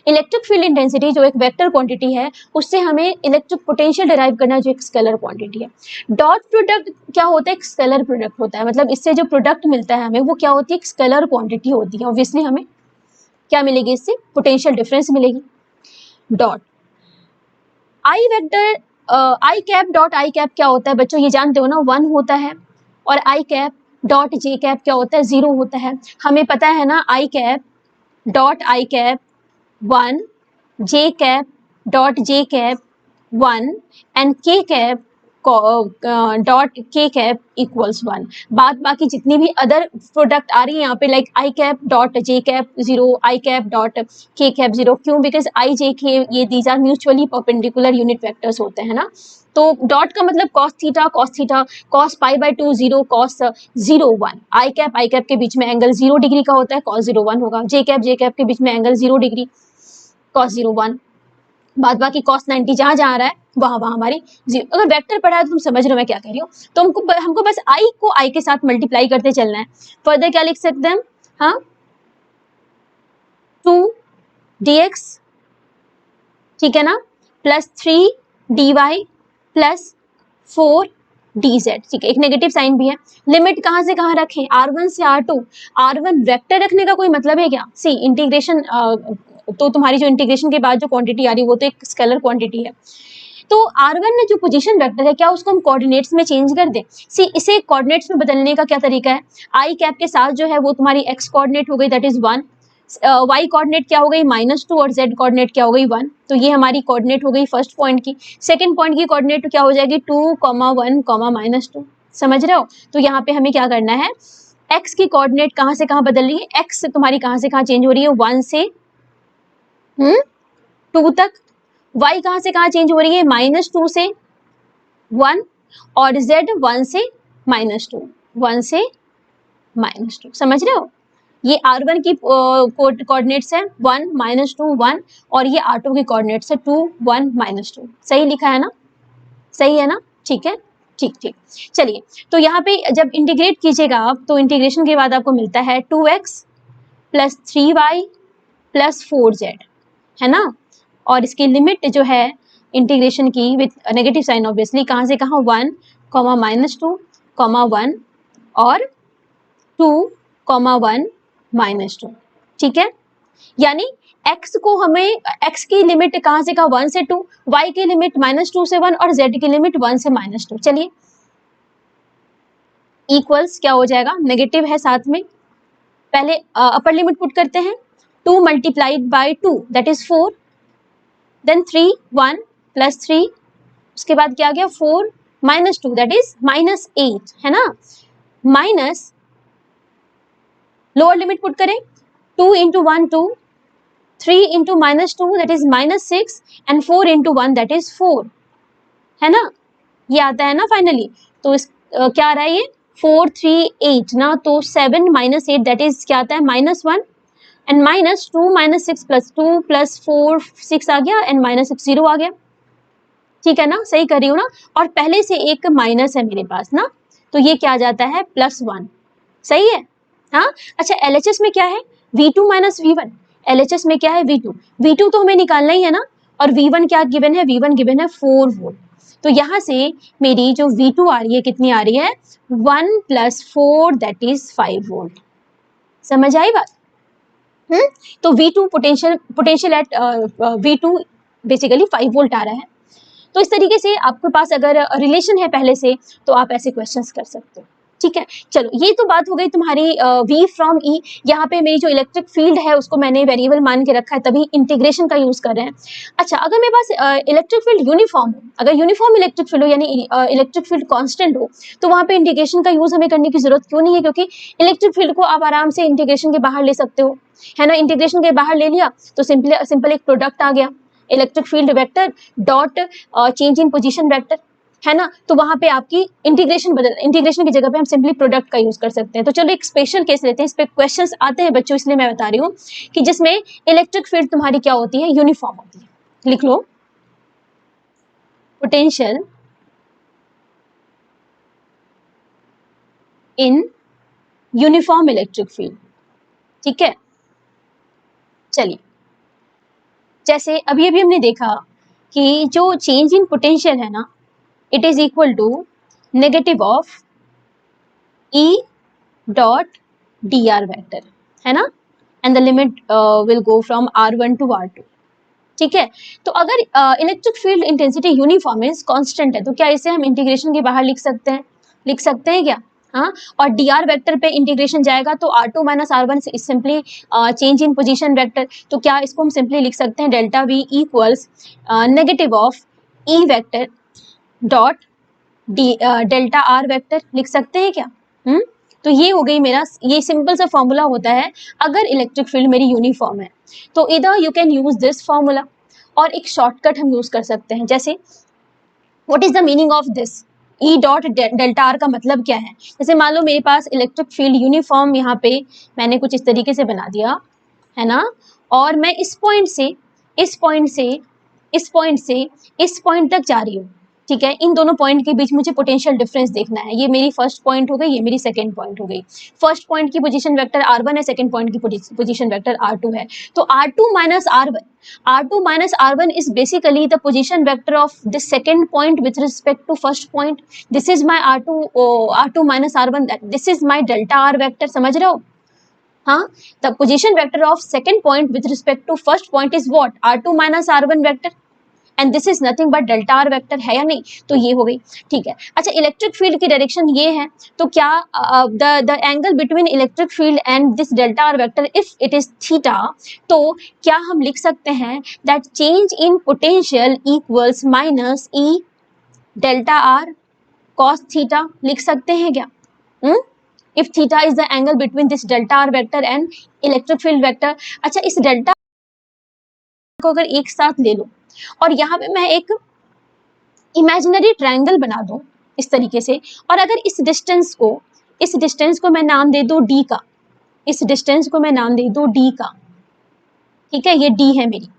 इलेक्ट्रिक फील्ड इंटेंसिटी जो एक वेक्टर क्वांटिटी है, उससे हमें इलेक्ट्रिक पोटेंशियल डिराइव करना है जो एक स्केलर क्वांटिटी है। डॉट प्रोडक्ट क्या होता है? एक स्केलर प्रोडक्ट होता है। मतलब इससे जो प्रोडक्ट मिलता है हमें वो क्या होती है? एक स्केलर क्वांटिटी होती है। ऑब्वियसली हमें क्या मिलेगी? इससे पोटेंशियल डिफरेंस मिलेगी। Dot I vector I cap dot I cap क्या होता है बच्चों? ये जानते हो ना, 1 होता है। और आई कैप डॉट जे कैप क्या होता है? 0 होता है। हमें पता है ना, I cap dot I cap 1, J cap dot J cap 1 and K cap dot K cap equals 1। बाकी जितनी भी अदर प्रोडक्ट आ रही है यहाँ पे, like I cap dot J cap 0, I cap dot K cap 0। क्यों? बिकॉज आई जे के ये these are mutually perpendicular unit vectors होते हैं ना। तो डॉट का मतलब cos theta cos pi by 2 0 cos 0 1। I cap के बीच में एंगल 0 डिग्री का होता है, कॉस 0 1 होगा। जे कैप के बीच में एंगल 0 डिग्री, कॉस 0 1। बाकी कॉस 90 जहां जहां आ रहा है वहां हमारी 0। अगर वेक्टर पढ़ा है तो तुम समझ रहे हो मैं क्या कह रही हूँ। तो हमको बस आई को आई के साथ मल्टीप्लाई करते चलना है। फर्दर क्या लिख सकते हैं? हाँ, 2 dx, ठीक है ना, प्लस 3 dy प्लस 4 dz, ठीक है। एक नेगेटिव साइन भी है। लिमिट कहां से कहां रखें? R1 से R2। R1 वेक्टर रखने का कोई मतलब है क्या? सी, इंटीग्रेशन तो तुम्हारी जो इंटीग्रेशन के बाद जो क्वांटिटी आ रही है वो तो एक स्केलर क्वांटिटी है। तो R1 में जो पोजीशन वेक्टर है, क्या उसको हम कोऑर्डिनेट्स में चेंज कर दें? सी, इसे कोऑर्डिनेट्स में बदलने का क्या तरीका है? आई कैप के साथ जो है वो तुम्हारी x कोऑर्डिनेट हो गई, दैट इज 1। y कोऑर्डिनेट क्या हो गई? -2 और z कोऑर्डिनेट क्या हो गई? 1। तो ये हमारी कोऑर्डिनेट हो गई फर्स्ट पॉइंट की। सेकंड पॉइंट की कोऑर्डिनेट क्या हो जाएगी? 2, 1, -2। समझ रहे हो? तो यहाँ पे हमें क्या करना है, x की कोऑर्डिनेट कहाँ से कहाँ बदल रही है? x तुम्हारी कहाँ से कहाँ चेंज हो रही है? 1 से 2 तक। y कहाँ से कहाँ चेंज हो रही है? -2 से 1। और z 1 से -2, 1 से -2। समझ रहे हो? ये R1 की कोऑर्डिनेट्स है 1, -2, 1। और ये R2 की कोऑर्डिनेट्स है 2, 1, -2। सही लिखा है ना? सही है ना? ठीक है, ठीक। चलिए, तो यहाँ पे जब इंटीग्रेट कीजिएगा आप, तो इंटीग्रेशन के बाद आपको मिलता है 2x plus 3y plus 4z, है ना। और इसकी लिमिट जो है इंटीग्रेशन की विथ नेगेटिव साइन, ऑब्वियसली कहाँ से कहाँ? 1, -2, 1 और 2, 1, -2, ठीक है। यानी x को हमें x की लिमिट कहाँ से कहाँ? 1 से 2, y की लिमिट -2 से 1 और z की लिमिट 1 से -2। चलिए, इक्वल्स क्या हो जाएगा? नेगेटिव है साथ में। पहले अपर लिमिट पुट करते हैं, 2 multiplied by 2 that is 4 then 3 1 plus 3, उसके बाद क्या आ गया 4 माइनस 2 दैट इज माइनस 8, है ना, माइनस लोअर लिमिट पुट करें 2 into 1 2, 3 into minus 2 that is minus 6 and 4 into 1 that is 4, है ना, ये आता है ना फाइनली। तो इस क्या आ रहा है ये 4 3 8 ना, तो 7 माइनस 8 दैट इज क्या आता है minus 1 and minus 2 minus 6 plus 2 plus 4 6 आ गया एंड माइनस 6 0 आ गया, ठीक है ना, सही कर रही हूँ ना, और पहले से एक माइनस है मेरे पास ना, तो ये क्या आ जाता है +1, सही है। हाँ अच्छा, LHS में क्या है V2 माइनस V1, LHS में क्या है V2 तो हमें निकालना ही है ना, और V1 क्या गिवन है, V1 गिवन है 4 वोल्ट, तो यहाँ से मेरी जो V2 आ रही है कितनी आ रही है 1 + 4 दैट इज 5 वोल्ट, समझ आई बात। तो V2 potential at V2 basically 5 volt आ रहा है। तो इस तरीके से आपके पास अगर रिलेशन है पहले से तो आप ऐसे क्वेश्चंस कर सकते हो, ठीक है। चलो ये तो बात हो गई तुम्हारी V फ्रॉम E, यहाँ पे मेरी जो इलेक्ट्रिक फील्ड है उसको मैंने वेरिएबल मान के रखा है, तभी इंटीग्रेशन का यूज कर रहे हैं। अच्छा, अगर मेरे पास इलेक्ट्रिक फील्ड यूनिफॉर्म हो, अगर यूनिफॉर्म इलेक्ट्रिक फील्ड हो यानी इलेक्ट्रिक फील्ड कांस्टेंट हो, तो वहाँ पे इंटीग्रेशन का यूज हमें करने की जरूरत क्यों नहीं है, क्योंकि इलेक्ट्रिक फील्ड को आप आराम से इंटीग्रेशन के बाहर ले सकते हो, है ना। इंटीग्रेशन के बाहर ले लिया तो सिंपल एक प्रोडक्ट आ गया, electric field vector dot change in position vector, है ना। तो वहां पे आपकी इंटीग्रेशन की जगह पे हम सिंपली प्रोडक्ट का यूज कर सकते हैं। तो चलो एक स्पेशल केस लेते हैं, इस पे क्वेश्चंस आते हैं बच्चों, इसलिए मैं बता रही हूँ कि जिसमें इलेक्ट्रिक फील्ड तुम्हारी क्या होती है, यूनिफॉर्म होती है। लिख low potential in uniform electric field, ठीक है। चलिए, जैसे अभी अभी हमने देखा कि जो चेंज इन पोटेंशियल है ना, it is equal to negative of E dot dr vector, है ना, and the limit will go from R1 to R2, ठीक है। तो अगर इलेक्ट्रिक फील्ड इंटेंसिटी यूनिफॉर्म है, कांस्टेंट है, तो क्या इसे हम इंटीग्रेशन के बाहर लिख सकते हैं क्या, हाँ। और dr वेक्टर पे इंटीग्रेशन जाएगा तो R2 minus R1 simply change in position vector, तो क्या इसको हम सिंपली लिख सकते हैं delta V equals negative of E vector dot delta R vector, लिख सकते हैं क्या। तो ये हो गई मेरा, ये सिंपल सा फॉर्मूला होता है अगर इलेक्ट्रिक फील्ड मेरी यूनिफॉर्म है, तो इधर you can use this formula, और एक शॉर्टकट हम यूज कर सकते हैं। जैसे what is the meaning of this, E dot delta R का मतलब क्या है। जैसे मान लो मेरे पास इलेक्ट्रिक फील्ड यूनिफॉर्म, यहाँ पे मैंने कुछ इस तरीके से बना दिया, है ना, और मैं इस पॉइंट से इस पॉइंट तक जा रही हूँ, ठीक है। इन दोनों पॉइंट के बीच मुझे पोटेंशियल डिफरेंस देखना है। ये मेरी फर्स्ट पॉइंट हो गई, ये मेरी सेकंड पॉइंट हो गई। फर्स्ट पॉइंट की पोजीशन वेक्टर R1 है, सेकंड पॉइंट की पोजीशन वेक्टर R2 है। तो R2 minus R1 is basically the position vector of the second point with respect to first point. This is my R2 minus R1, this is my delta R vector, समझ रहे हो। हाँ, the position vector of second point with respect to first point is what, R2 minus R1 vector, and this is nothing but delta R vector, है या नहीं। तो ये हो गई, ठीक है। अच्छा, इलेक्ट्रिक फील्ड की डायरेक्शन ये है, तो क्या the angle between electric field and this delta R vector if it is theta, तो क्या हम लिख सकते हैं that change in potential equals minus E delta R cos theta, लिख सकते हैं क्या। If theta is the angle between this delta R vector and electric field vector. अच्छा, इस डेल्टा को अगर एक साथ ले लो और यहाँ पे मैं एक इमेजिनरी ट्रायंगल बना दूं इस तरीके से, और अगर इस डिस्टेंस को मैं नाम दे दूं D का, इस डिस्टेंस को मैं नाम दे दूं D का, ठीक है, ये D है मेरी,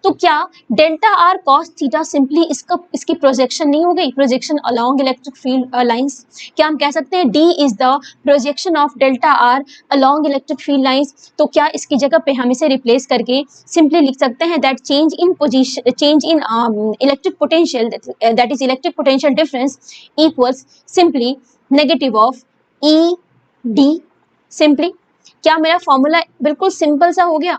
तो क्या delta R cos theta simply इसकी प्रोजेक्शन नहीं हो गई, projection along electric field lines. क्या हम कह सकते हैं D is the projection of delta R along electric field lines. तो क्या इसकी जगह पे हम इसे रिप्लेस करके सिंपली लिख सकते हैं that change in electric potential, that is electric potential difference equals simply negative of E D simply. क्या मेरा फॉर्मूला बिल्कुल सिंपल सा हो गया।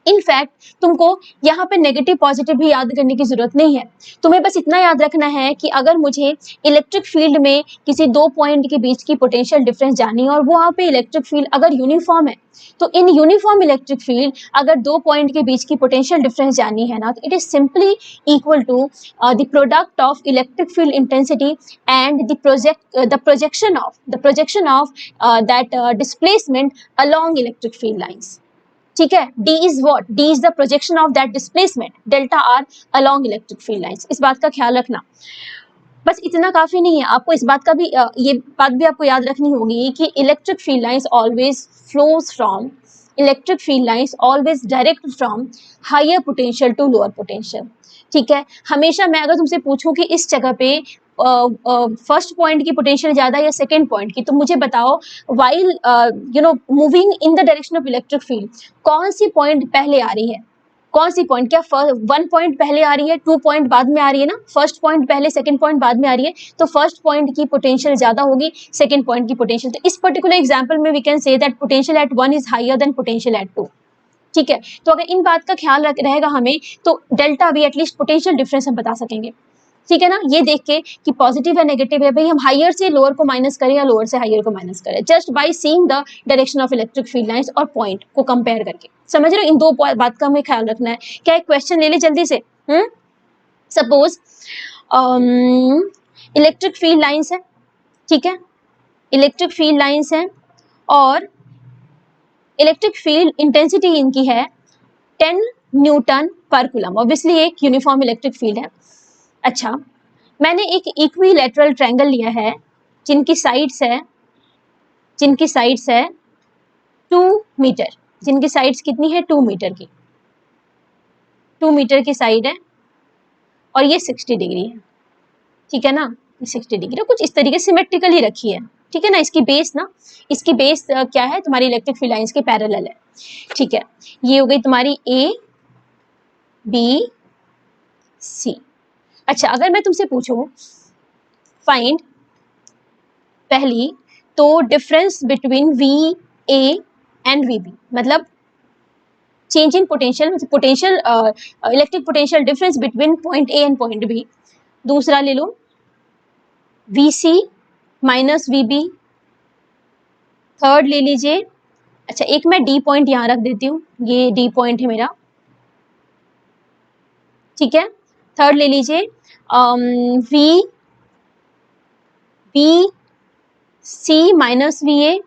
इनफैक्ट तुमको यहाँ पे नेगेटिव पॉजिटिव भी याद करने की जरूरत नहीं है, तुम्हें बस इतना याद रखना है कि अगर मुझे इलेक्ट्रिक फील्ड में किसी दो पॉइंट के बीच की पोटेंशियल डिफरेंस जाननी है और वो वहाँ पे इलेक्ट्रिक फील्ड अगर यूनिफॉर्म है, तो इन यूनिफॉर्म इलेक्ट्रिक फील्ड अगर दो पॉइंट के बीच की पोटेंशियल डिफरेंस जाननी है ना, तो it is simply equal to the product of electric field intensity and the projection of that displacement along electric field lines. ठीक है, D is what, D is the projection of that displacement delta R along electric field lines. इस बात का ख्याल रखना। बस इतना काफी नहीं है, आपको इस बात का भी ये बात भी आपको याद रखनी होगी कि electric field lines always flows from electric field lines always direct from higher potential to lower potential. ठीक है, हमेशा मैं अगर तुमसे पूछूं कि इस जगह पे फर्स्ट पॉइंट की पोटेंशियल ज्यादा या सेकंड पॉइंट की, तो मुझे बताओ while moving in the direction of electric field कौन सी पॉइंट पहले आ रही है, कौन सी पॉइंट, क्या वन पॉइंट पहले आ रही है, टू पॉइंट बाद में आ रही है ना, फर्स्ट पॉइंट पहले सेकंड पॉइंट बाद में आ रही है, तो फर्स्ट पॉइंट की पोटेंशियल ज्यादा होगी सेकंड पॉइंट की पोटेंशियल। तो इस पर्टिकुलर एग्जांपल में we can say that potential at one is higher than potential at two. ठीक है, तो अगर इन बात का ख्याल रहेगा हमें, तो delta we at least potential difference हम बता सकेंगे। ठीक है ना, ये देख के कि पॉजिटिव है नेगेटिव है, भाई हम हायर से लोअर को माइनस करें या लोअर से हायर को माइनस करें, just by seeing the direction of electric field lines और पॉइंट को कंपेयर करके। समझ रहे हो, इन दो बात का हमें ख्याल रखना है। क्या एक क्वेश्चन ले ले जल्दी से। सपोज इलेक्ट्रिक फील्ड लाइंस है, ठीक है, इलेक्ट्रिक फील्ड लाइंस है और इलेक्ट्रिक फील्ड इंटेंसिटी इनकी है 10 न्यूटन पर कूलम। ऑब्वियसली एक यूनिफॉर्म इलेक्ट्रिक फील्ड है। अच्छा, मैंने एक इक्विलैटरल ट्रायंगल लिया है जिनकी साइड्स है 2 मीटर, जिनकी साइड्स कितनी है 2 मीटर की, 2 मीटर की साइड है और ये 60 डिग्री है। ठीक है ना, 60 डिग्री कुछ इस तरीके से सिमेट्रिकली रखी है। ठीक है ना, इसकी बेस क्या है, तुम्हारी इलेक्ट्रिक फील्ड लाइंस के पैरेलल है। ठीक है, ये हो गई तुम्हारी A B C। अच्छा, अगर मैं तुमसे पूछूं फाइंड पहली, तो difference between VA and VB, मतलब change in potential electric potential difference between point A and point B। दूसरा ले लो VC माइनस VB। थर्ड ले लीजिए, अच्छा एक मैं D पॉइंट यहाँ रख देती हूँ, ये D पॉइंट है मेरा। ठीक है, थर्ड ले लीजिए VC माइनस VA।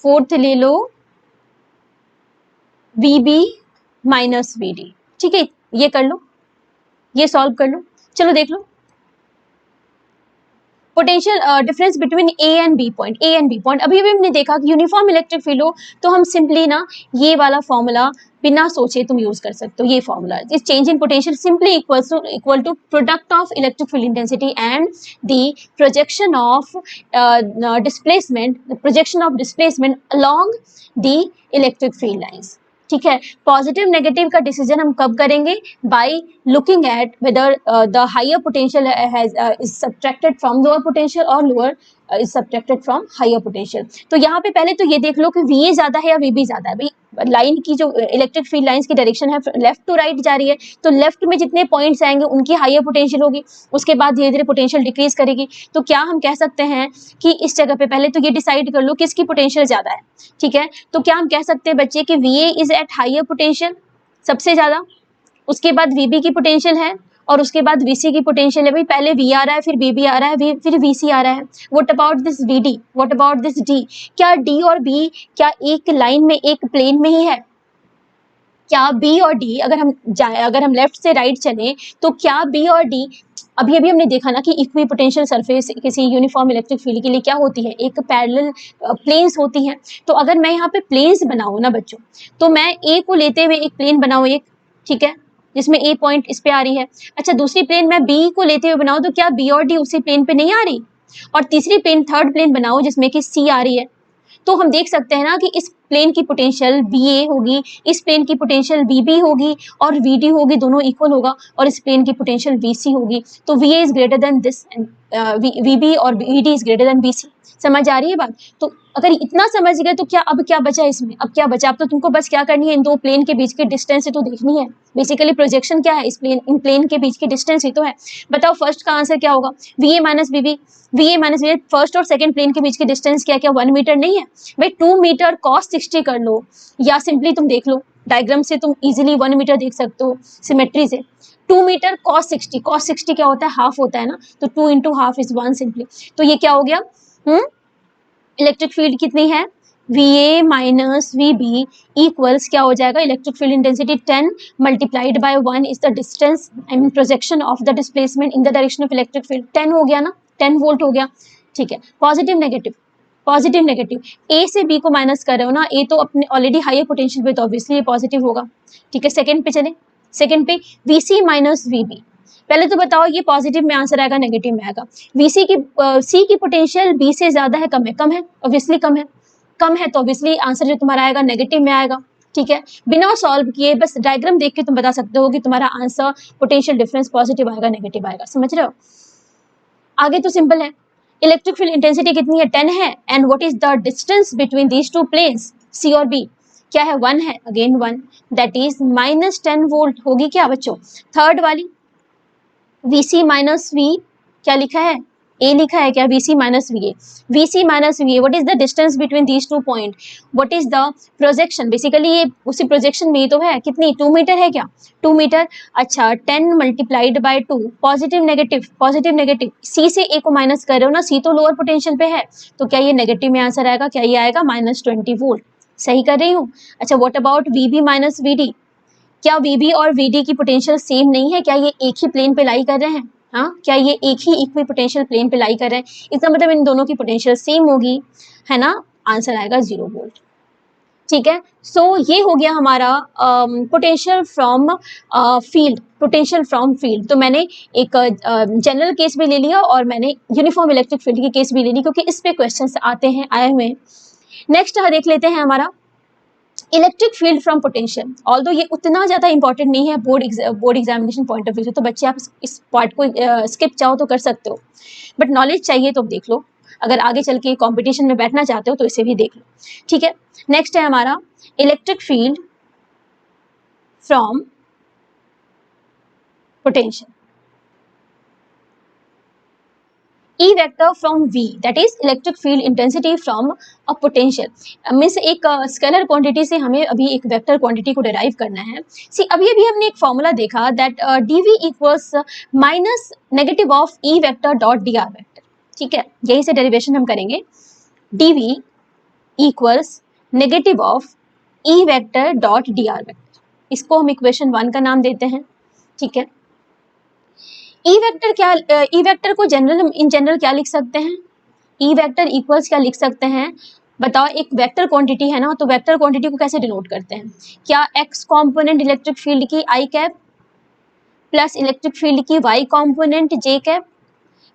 फोर्थ ले लो VB माइनस VD। ठीक है, ये कर लो, ये सॉल्व कर लो। चलो देख लो potential difference between A and B point. अभी हमने देखा कि यूनिफॉर्म इलेक्ट्रिक फील्ड हो तो हम सिंपली ना ये वाला फॉर्मूला बिना सोचे तुम यूज कर सकते हो। ये फॉर्मूला इस change in potential simply equal to product of electric field intensity and the projection of displacement along the electric field lines. ठीक है, पॉजिटिव नेगेटिव का डिसीजन हम कब करेंगे, by looking at whether the higher potential is subtracted from lower potential और lower is subtracted from higher potential. तो यहाँ पे पहले तो ये देख लो कि VA ज्यादा है या VB ज्यादा है। भाई लाइन की जो इलेक्ट्रिक फील्ड लाइंस की डायरेक्शन है लेफ्ट टू राइट जा रही है, तो लेफ्ट में जितने पॉइंट्स आएंगे उनकी हायर पोटेंशियल होगी, उसके बाद धीरे धीरे पोटेंशियल डिक्रीज करेगी। तो क्या हम कह सकते हैं कि इस जगह पे पहले तो ये डिसाइड कर लो किसकी पोटेंशियल ज्यादा है। ठीक है, तो क्या हम कह सकते हैं बच्चे कि VA is at higher potential सबसे ज्यादा, उसके बाद VB की पोटेंशियल है और उसके बाद VC की पोटेंशियल है। भाई पहले V आ रहा है, फिर BB आ रहा है, फिर VC आ रहा है। What about this VD, what about this D? क्या D और B क्या एक लाइन में एक प्लेन में ही है? क्या B और D अगर हम लेफ्ट से राइट चलें तो क्या B और D, अभी हमने देखा ना कि इक्विपोटेंशियल सरफेस किसी यूनिफॉर्म इलेक्ट्रिक फील्ड के लिए क्या होती है, एक पैरेलल प्लेन्स होती हैं। तो अगर मैं यहाँ पे प्लेन्स बनाऊँ ना बच्चों, तो मैं A को लेते हुए एक प्लेन बनाऊँ एक, ठीक है, जिसमें A पॉइंट इस पे आ रही है। अच्छा, दूसरी प्लेन मैं B को लेते हुए बनाऊँ तो क्या B और D उसी प्लेन पे नहीं आ रही? और तीसरी प्लेन थर्ड प्लेन बनाओ जिसमें कि C आ रही है, तो हम देख सकते हैं ना कि इस प्लेन की पोटेंशियल VA होगी, इस प्लेन की पोटेंशियल VB होगी और VD होगी, दोनों इक्वल होगा, और इस प्लेन की पोटेंशियल VC होगी। तो VA is greater then this, VB और VD is greater then VC। समझ आ रही है बात? तो अगर इतना समझ गए तो क्या अब क्या बचा इसमें, अब क्या बचा, अब तो तुमको बस क्या करनी है, इन दो प्लेन के बीच की डिस्टेंस ही तो देखनी है। बेसिकली प्रोजेक्शन क्या है, इस प्लेन इन प्लेन के बीच की डिस्टेंस ही तो है। बताओ फर्स्ट का आंसर क्या होगा, V A minus B B. V A minus B, first और सेकंड प्लेन के बीच की डिस्टेंस क्या, क्या 1 मीटर नहीं है भाई, 2 मीटर cos 60 कर लो, या सिंपली तुम देख लो डायग्राम से, तुम इजीली 1 मीटर देख सकते हो सिमेट्री से। 2 मीटर cos 60, cos 60 क्या होता है, हाफ होता है ना, तो 2 इंटू हाफ इज 1 सिंपली। तो ये क्या हो गया, इलेक्ट्रिक फील्ड कितनी है, V A minus V B equals क्या हो जाएगा, electric field intensity 10 multiplied by 1 is the distance, I mean projection of the displacement in the direction of electric field. 10 हो गया ना, 10 वोल्ट हो गया, ठीक है। पॉजिटिव नेगेटिव, पॉजिटिव नेगेटिव, ए से बी को माइनस कर रहे हो ना, ए तो अपने ऑलरेडी हाई पोटेंशियल पे, तो ऑब्वियसली ये पॉजिटिव होगा, ठीक है। सेकंड पे चले, सेकंड पे V C minus V B, पहले तो बताओ ये पॉजिटिव में आंसर आएगा नेगेटिव में आएगा, वीसी की सी की पोटेंशियल बी से ज्यादा है कम है, कम है ऑब्वियसली, कम है, कम है, तो ऑब्वियसली आंसर जो तुम्हारा आएगा नेगेटिव में आएगा, ठीक है। बिना सॉल्व किए बस डायग्राम देख के तुम बता सकते हो कि तुम्हारा आंसर पोटेंशियल डिफरेंस पॉजिटिव आएगा नेगेटिव आएगा, समझ रहे हो। आगे तो सिंपल है, इलेक्ट्रिक फील्ड इंटेंसिटी कितनी है, 10 है, and what is the distance between these two planes C और बी, क्या है 1 है, अगेन 1, दैट इज -10 वोल्ट होगी क्या बच्चों। थर्ड वाली Vc माइनस वी, क्या लिखा है, ए लिखा है क्या, Vc minus V A, Vc minus V A, what is the distance between these two point, what is the projection, basically ये उसी प्रोजेक्शन में ही तो है, कितनी 2 मीटर है क्या, 2 मीटर, अच्छा 10 multiplied by 2, positive negative, positive negative, C से ए को माइनस कर रहे हो ना, सी तो लोअर पोटेंशियल पे है, तो क्या ये नेगेटिव में आंसर आएगा, क्या ये आएगा -20 वोल्ट, सही कर रही हूँ। अच्छा what about V B minus V D, क्या वीबी और वीडी की पोटेंशियल सेम नहीं है, क्या ये एक ही प्लेन पे लाई कर रहे हैं, हाँ क्या ये एक ही इक्वी पोटेंशियल प्लेन पे लाई कर रहे हैं, इसका मतलब इन दोनों की पोटेंशियल सेम होगी, है ना, आंसर आएगा 0 वोल्ट, ठीक है। सो ये हो गया हमारा potential from field, potential from field. तो मैंने एक जनरल केस भी ले लिया और मैंने यूनिफॉर्म इलेक्ट्रिक फील्ड की केस भी ले ली, क्योंकि इस पे क्वेश्चन आते हैं, आए हुए हैं। नेक्स्ट देख लेते हैं हमारा electric field from potential, although ये उतना ज़्यादा इंपॉर्टेंट नहीं है board examination point of view से, तो बच्चे आप इस पार्ट को स्किप चाहो तो कर सकते हो, बट नॉलेज चाहिए तो देख लो, अगर आगे चल के कंपटीशन में बैठना चाहते हो तो इसे भी देख लो, ठीक है। नेक्स्ट है हमारा electric field from potential, E vector from V, that is electric field intensity from a potential, means एक स्केलर क्वांटिटी से हमें अभी एक वेक्टर क्वांटिटी को डिराइव करना है। सी अभी हमने एक फॉर्मूला देखा that dv equals minus negative of E vector dot dr vector, ठीक है, यही से डेरिवेशन हम करेंगे, dv equals negative of E vector dot dr vector, इसको हम इक्वेशन 1 का नाम देते हैं, ठीक है। ई वेक्टर क्या, ई वेक्टर को जनरल इन जनरल क्या लिख सकते हैं, ई वेक्टर इक्वल्स क्या लिख सकते हैं, बताओ, एक वेक्टर क्वांटिटी है ना, तो वेक्टर क्वांटिटी को कैसे डिनोट करते हैं, क्या एक्स कंपोनेंट इलेक्ट्रिक फील्ड की आई कैप प्लस इलेक्ट्रिक फील्ड की वाई कंपोनेंट जे कैप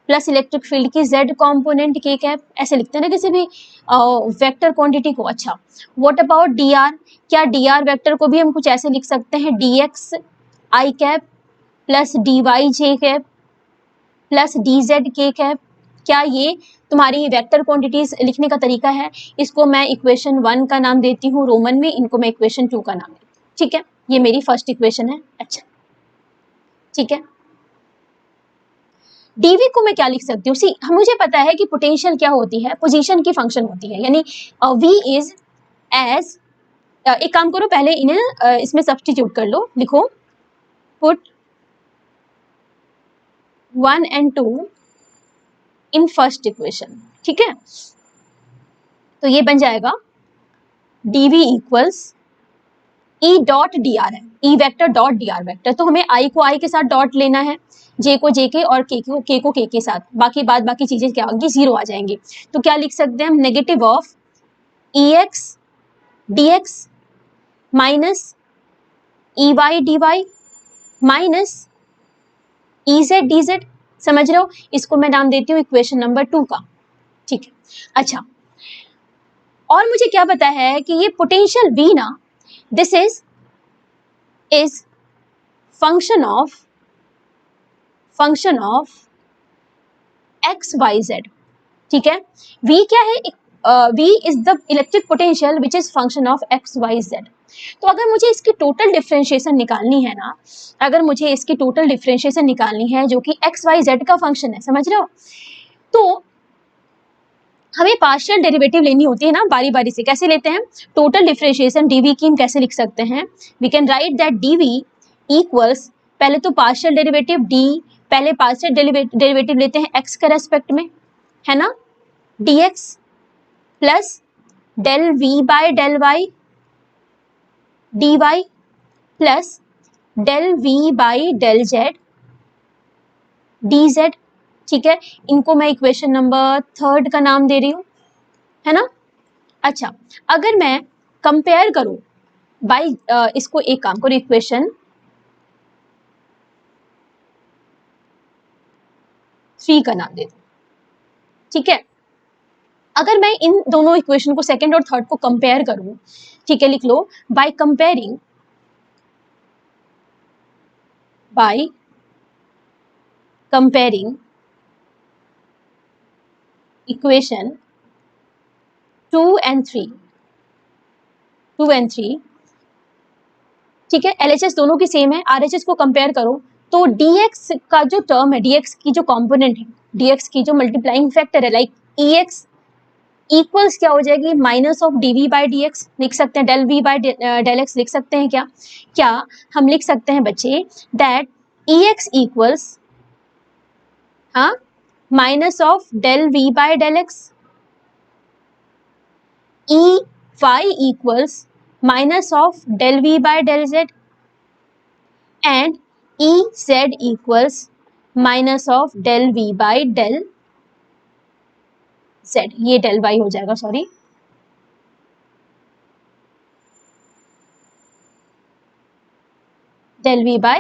प्लस इलेक्ट्रिक फील्ड की जेड कंपोनेंट के कैप, ऐसे लिखते हैं ना किसी भी वेक्टर क्वांटिटी को। अच्छा व्हाट अबाउट डी आर, क्या डी आर वेक्टर को भी हम कुछ ऐसे लिख सकते हैं, डी एक्स आई कैप प्लस डी वाई जे कैप प्लस डी जेड के कैप, क्या ये तुम्हारी वेक्टर क्वांटिटीज लिखने का तरीका है, इसको मैं इक्वेशन 1 का नाम देती हूँ रोमन में, इनको मैं इक्वेशन 2 का नाम देती हूँ, ठीक है, ये मेरी फर्स्ट इक्वेशन है। अच्छा ठीक है, डीवी को मैं क्या लिख सकती हूँ, सी मुझे पता है कि पोटेंशियल क्या होती है, पोजीशन की फंक्शन होती है, यानी वी इज एज, एक काम करो पहले इन्हें इसमें सब्स्टिट्यूट कर लो, लिखो put 1 and 2 in first equation, ठीक है, तो ये बन जाएगा dv equals E dot D R है, E vector dot D R vector, तो हमें आई को आई के साथ डॉट लेना है, जे को जे के और के को के साथ, बाकी चीजें क्या होंगी, 0 आ जाएंगी, तो क्या लिख सकते हैं हम, negative of E X D X minus E Y D Y minus E Z D Z, समझ रहे हो, इसको मैं नाम देती हूँ इक्वेशन नंबर 2 का, ठीक है। अच्छा और मुझे क्या पता है कि ये पोटेंशियल V ना, this is function of X Y Z, ठीक है। V क्या है, एक V is the electric potential which is function of X Y Z. तो अगर मुझे इसकी टोटल डिफरेंशिएशन निकालनी है ना, अगर मुझे इसकी टोटल डिफरेंशिएशन निकालनी है जो कि एक्स वाई जेड का फंक्शन है, समझ रहे हो, तो हमें पार्शियल डेरिवेटिव लेनी होती है ना बारी बारी से। कैसे लेते हैं? टोटल डिफरेंशिएशन डीवी की हम कैसे लिख सकते हैं? We can write that DV equals, पहले तो पार्शियल डेरिवेटिव डी, पहले पार्शियल डेरिवेटिव लेते हैं एक्स के रेस्पेक्ट में, है ना, dx plus del V by del Y dy plus del V by del Z dz। ठीक है, इनको मैं इक्वेशन नंबर 3 का नाम दे रही हूँ, है ना। अच्छा, अगर मैं कंपेयर करूं बाई इसको एक काम करो, इक्वेशन 3 का नाम दे दूं, ठीक है। अगर मैं इन दोनों इक्वेशन को सेकंड और थर्ड को कंपेयर करूं, ठीक है, लिख लो बाय कंपेयरिंग इक्वेशन 2 and 3, ठीक है, LHS दोनों की सेम है, RHS को कंपेयर करो तो dx का जो टर्म है, dx की जो कंपोनेंट है, dx की जो मल्टीप्लाइंग फैक्टर है, लाइक ex इक्वल्स क्या हो जाएगी, minus of dv by dx लिख सकते हैं, del v by del x लिख सकते हैं क्या? क्या हम लिख सकते हैं बच्चे दैट ex इक्वल्स, हाँ, minus of del v by del x, y equals minus of del v by del z and ez equals minus of del v by del z। ये del y हो जाएगा, sorry, del v by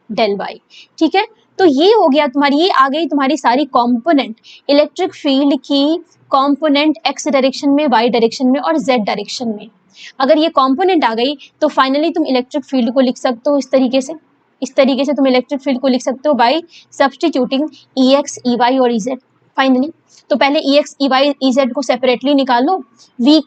del y, ठीक है। तो ये हो गया तुम्हारी, ये आ गई तुम्हारी सारी कंपोनेंट इलेक्ट्रिक फील्ड की, कंपोनेंट एक्स डायरेक्शन में, वाई डायरेक्शन में और जेड डायरेक्शन में। अगर ये कंपोनेंट आ गई तो फाइनली तुम इलेक्ट्रिक फील्ड को लिख सकते हो इस तरीके से, तुम इलेक्ट्रिक फील्ड को लिख सकते हो by substituting E X E Y और ई जेड फाइनली। तो पहले E X E Y E Z को सेपरेटली निकालो, v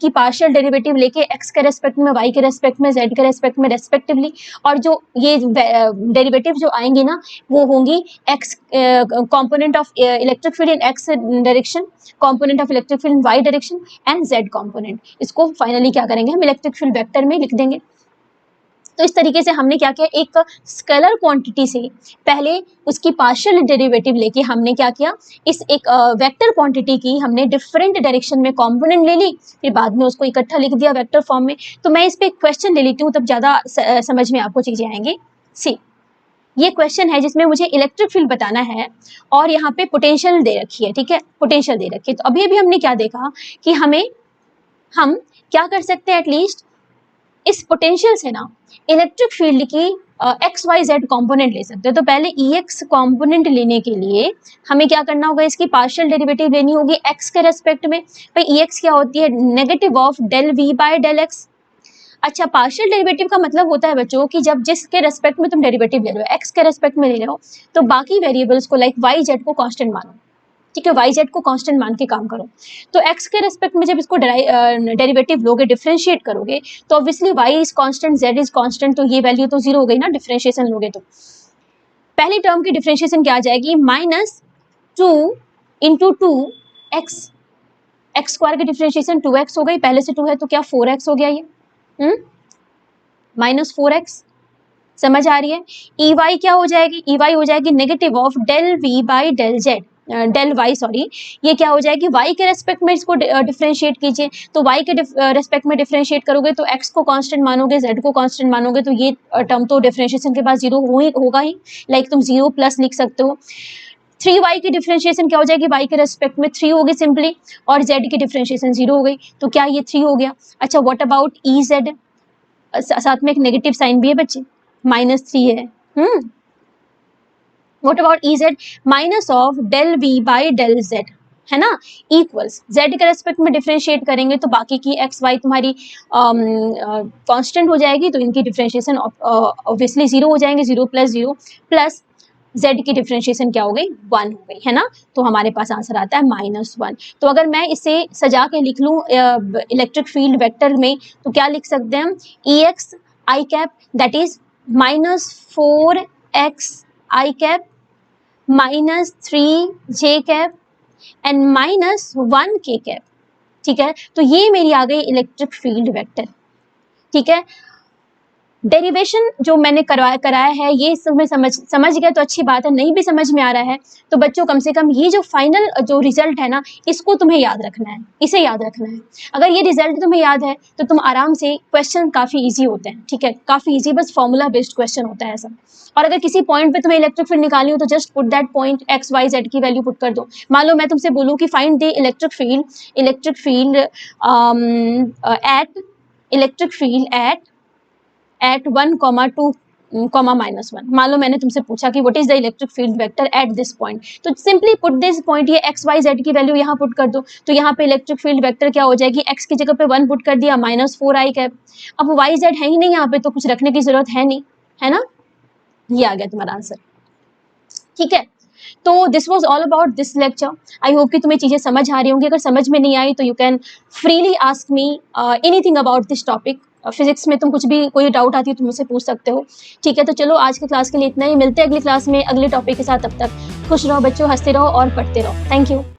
की पार्शियल डेरिवेटिव लेके x के रेस्पेक्ट में, y के रेस्पेक्ट में, z के रेस्पेक्ट में रेस्पेक्टिवली, और जो ये डेरिवेटिव जो आएंगे ना वो होंगी x component of electric field in x direction, component of electric field in y direction and z component. इसको फाइनली क्या करेंगे हम, इलेक्ट्रिक फील्ड वेक्टर में लिख देंगे। तो इस तरीके से हमने क्या किया, एक स्केलर क्वांटिटी से पहले उसकी पार्शियल डेरिवेटिव लेके हमने क्या किया, इस एक वेक्टर क्वांटिटी की हमने डिफरेंट डायरेक्शन में कंपोनेंट ले ली, फिर बाद में उसको इकट्ठा लिख दिया वेक्टर फॉर्म में। तो मैं इस पे क्वेश्चन ले लेती हूँ, तब ज़्यादा समझ में आपको चीज़ें आएंगी। सी, ये क्वेश्चन है जिसमें मुझे इलेक्ट्रिक फील्ड बताना है और यहाँ पे पोटेंशियल दे रखी है, ठीक है, पोटेंशियल दे रखी है। तो अभी हमने क्या देखा कि हम क्या कर सकते हैं, एटलीस्ट इस पोटेंशियल से ना इलेक्ट्रिक फील्ड की एक्स वाई जेड कॉम्पोनेंट ले सकते हो। तो पहले ई एक्स कॉम्पोनेंट लेने के लिए हमें क्या करना होगा, इसकी पार्शियल डेरिवेटिव लेनी होगी एक्स के रेस्पेक्ट में। भाई ई एक्स क्या होती है, negative of del V by del X. अच्छा, पार्शियल डेरिवेटिव का मतलब होता है बच्चों कि जब जिसके रेस्पेक्ट में तुम डेरिवेटिव ले रहे हो, एक्स के रेस्पेक्ट में ले रहे हो, तो बाकी वेरिएबल्स को लाइक वाई जेड को कांस्टेंट मानो, ठीक है, वाई जेड को कांस्टेंट मान के काम करो। तो एक्स के रेस्पेक्ट में जब इसको डेरिवेटिव लोगे, डिफरेंशिएट करोगे, तो obviously Y is constant, Z is constant, तो ये वैल्यू तो जीरो हो गई ना, डिफरेंशिएशन लोगे तो पहली टर्म की डिफरेंशिएशन क्या आ जाएगी, -2 × 2x, एक्स स्क्वायर की डिफरेंशिएशन 2x हो गई, पहले से 2 है तो क्या 4x हो गया, ये -4x, समझ आ रही है। ई वाई क्या हो जाएगी, ई वाई हो जाएगी negative of del V by del Z, del Y sorry, ये क्या हो जाएगी, y के रेस्पेक्ट में इसको डिफरेंशिएट कीजिए। तो y के रेस्पेक्ट में डिफरेंशिएट करोगे तो x को कांस्टेंट मानोगे, z को कांस्टेंट मानोगे, तो ये टर्म तो डिफरेंशिएशन के बाद जीरो होगा ही, लाइक तुम 0 प्लस लिख सकते हो। 3y की डिफरेंशिएशन क्या हो जाएगी, y के रेस्पेक्ट में 3 होगी सिंपली, और z की डिफरेंशिएशन 0 हो गई, तो क्या ये 3 हो गया। अच्छा, व्हाट अबाउट ez, साथ में एक नेगेटिव साइन भी है बच्चे, -3 है। What about EZ, minus of del V by del Z, है ना, इक्वल्स Z के रेस्पेक्ट में डिफरेंशिएट करेंगे तो बाकी की एक्स वाई तुम्हारी कांस्टेंट हो जाएगी, तो इनकी डिफरेंशिएशन ऑब्वियसली 0 हो जाएंगे, 0 + 0 प्लस z की डिफरेंशिएशन क्या हो गई 1 हो गई है ना, तो हमारे पास आंसर आता है -1। तो अगर मैं इसे सजा के लिख लूँ इलेक्ट्रिक फील्ड वेक्टर में तो क्या लिख सकते हैं हम, Ex I cap that is -4x I cap -3j cap and -1k cap. ठीक है, तो ये मेरी आ गई इलेक्ट्रिक फील्ड वेक्टर। ठीक है, डेरिवेशन जो मैंने कराया है ये तुम्हें समझ गया तो अच्छी बात है, नहीं भी समझ में आ रहा है तो बच्चों कम से कम ये जो फाइनल जो रिजल्ट है ना इसको तुम्हें याद रखना है, इसे याद रखना है। अगर ये रिजल्ट तुम्हें याद है तो तुम आराम से, क्वेश्चन काफ़ी ईजी होते हैं। ठीक है, काफ़ी ईजी, बस फॉर्मूला बेस्ड क्वेश्चन होता है ऐसा। और अगर किसी पॉइंट पे तुम्हें इलेक्ट्रिक फील्ड निकालनी हो तो just put that point X Y Z की वैल्यू पुट कर दो। मान लो मैं तुमसे बोलूँ कि find the electric field at 1, 2, -1। मान लो मैंने तुमसे पूछा कि what is the electric field vector at this point, तो सिंपली पुट दिस पॉइंट, ये एक्स वाई जेड की वैल्यू यहाँ पुट कर दो। तो यहाँ पे इलेक्ट्रिक फील्ड वेक्टर क्या हो जाएगी, एक्स की जगह पे 1 पुट कर दिया, -4i कैप। अब वाई जेड है ही नहीं यहाँ पे तो कुछ रखने की जरूरत है नहीं, है ना। ये आ गया तुम्हारा आंसर। ठीक है, तो this was all about this lecture. I hope कि तुम्हें चीज़ें समझ आ रही होंगी। अगर समझ में नहीं आई तो you can freely ask me anything about this topic. Physics में तुम कुछ भी, कोई डाउट आती है तुम मुझसे पूछ सकते हो। ठीक है, तो चलो आज की क्लास के लिए इतना ही, मिलते हैं अगली क्लास में अगले टॉपिक के साथ। तब तक खुश रहो बच्चों, हंसते रहो और पढ़ते रहो। Thank you.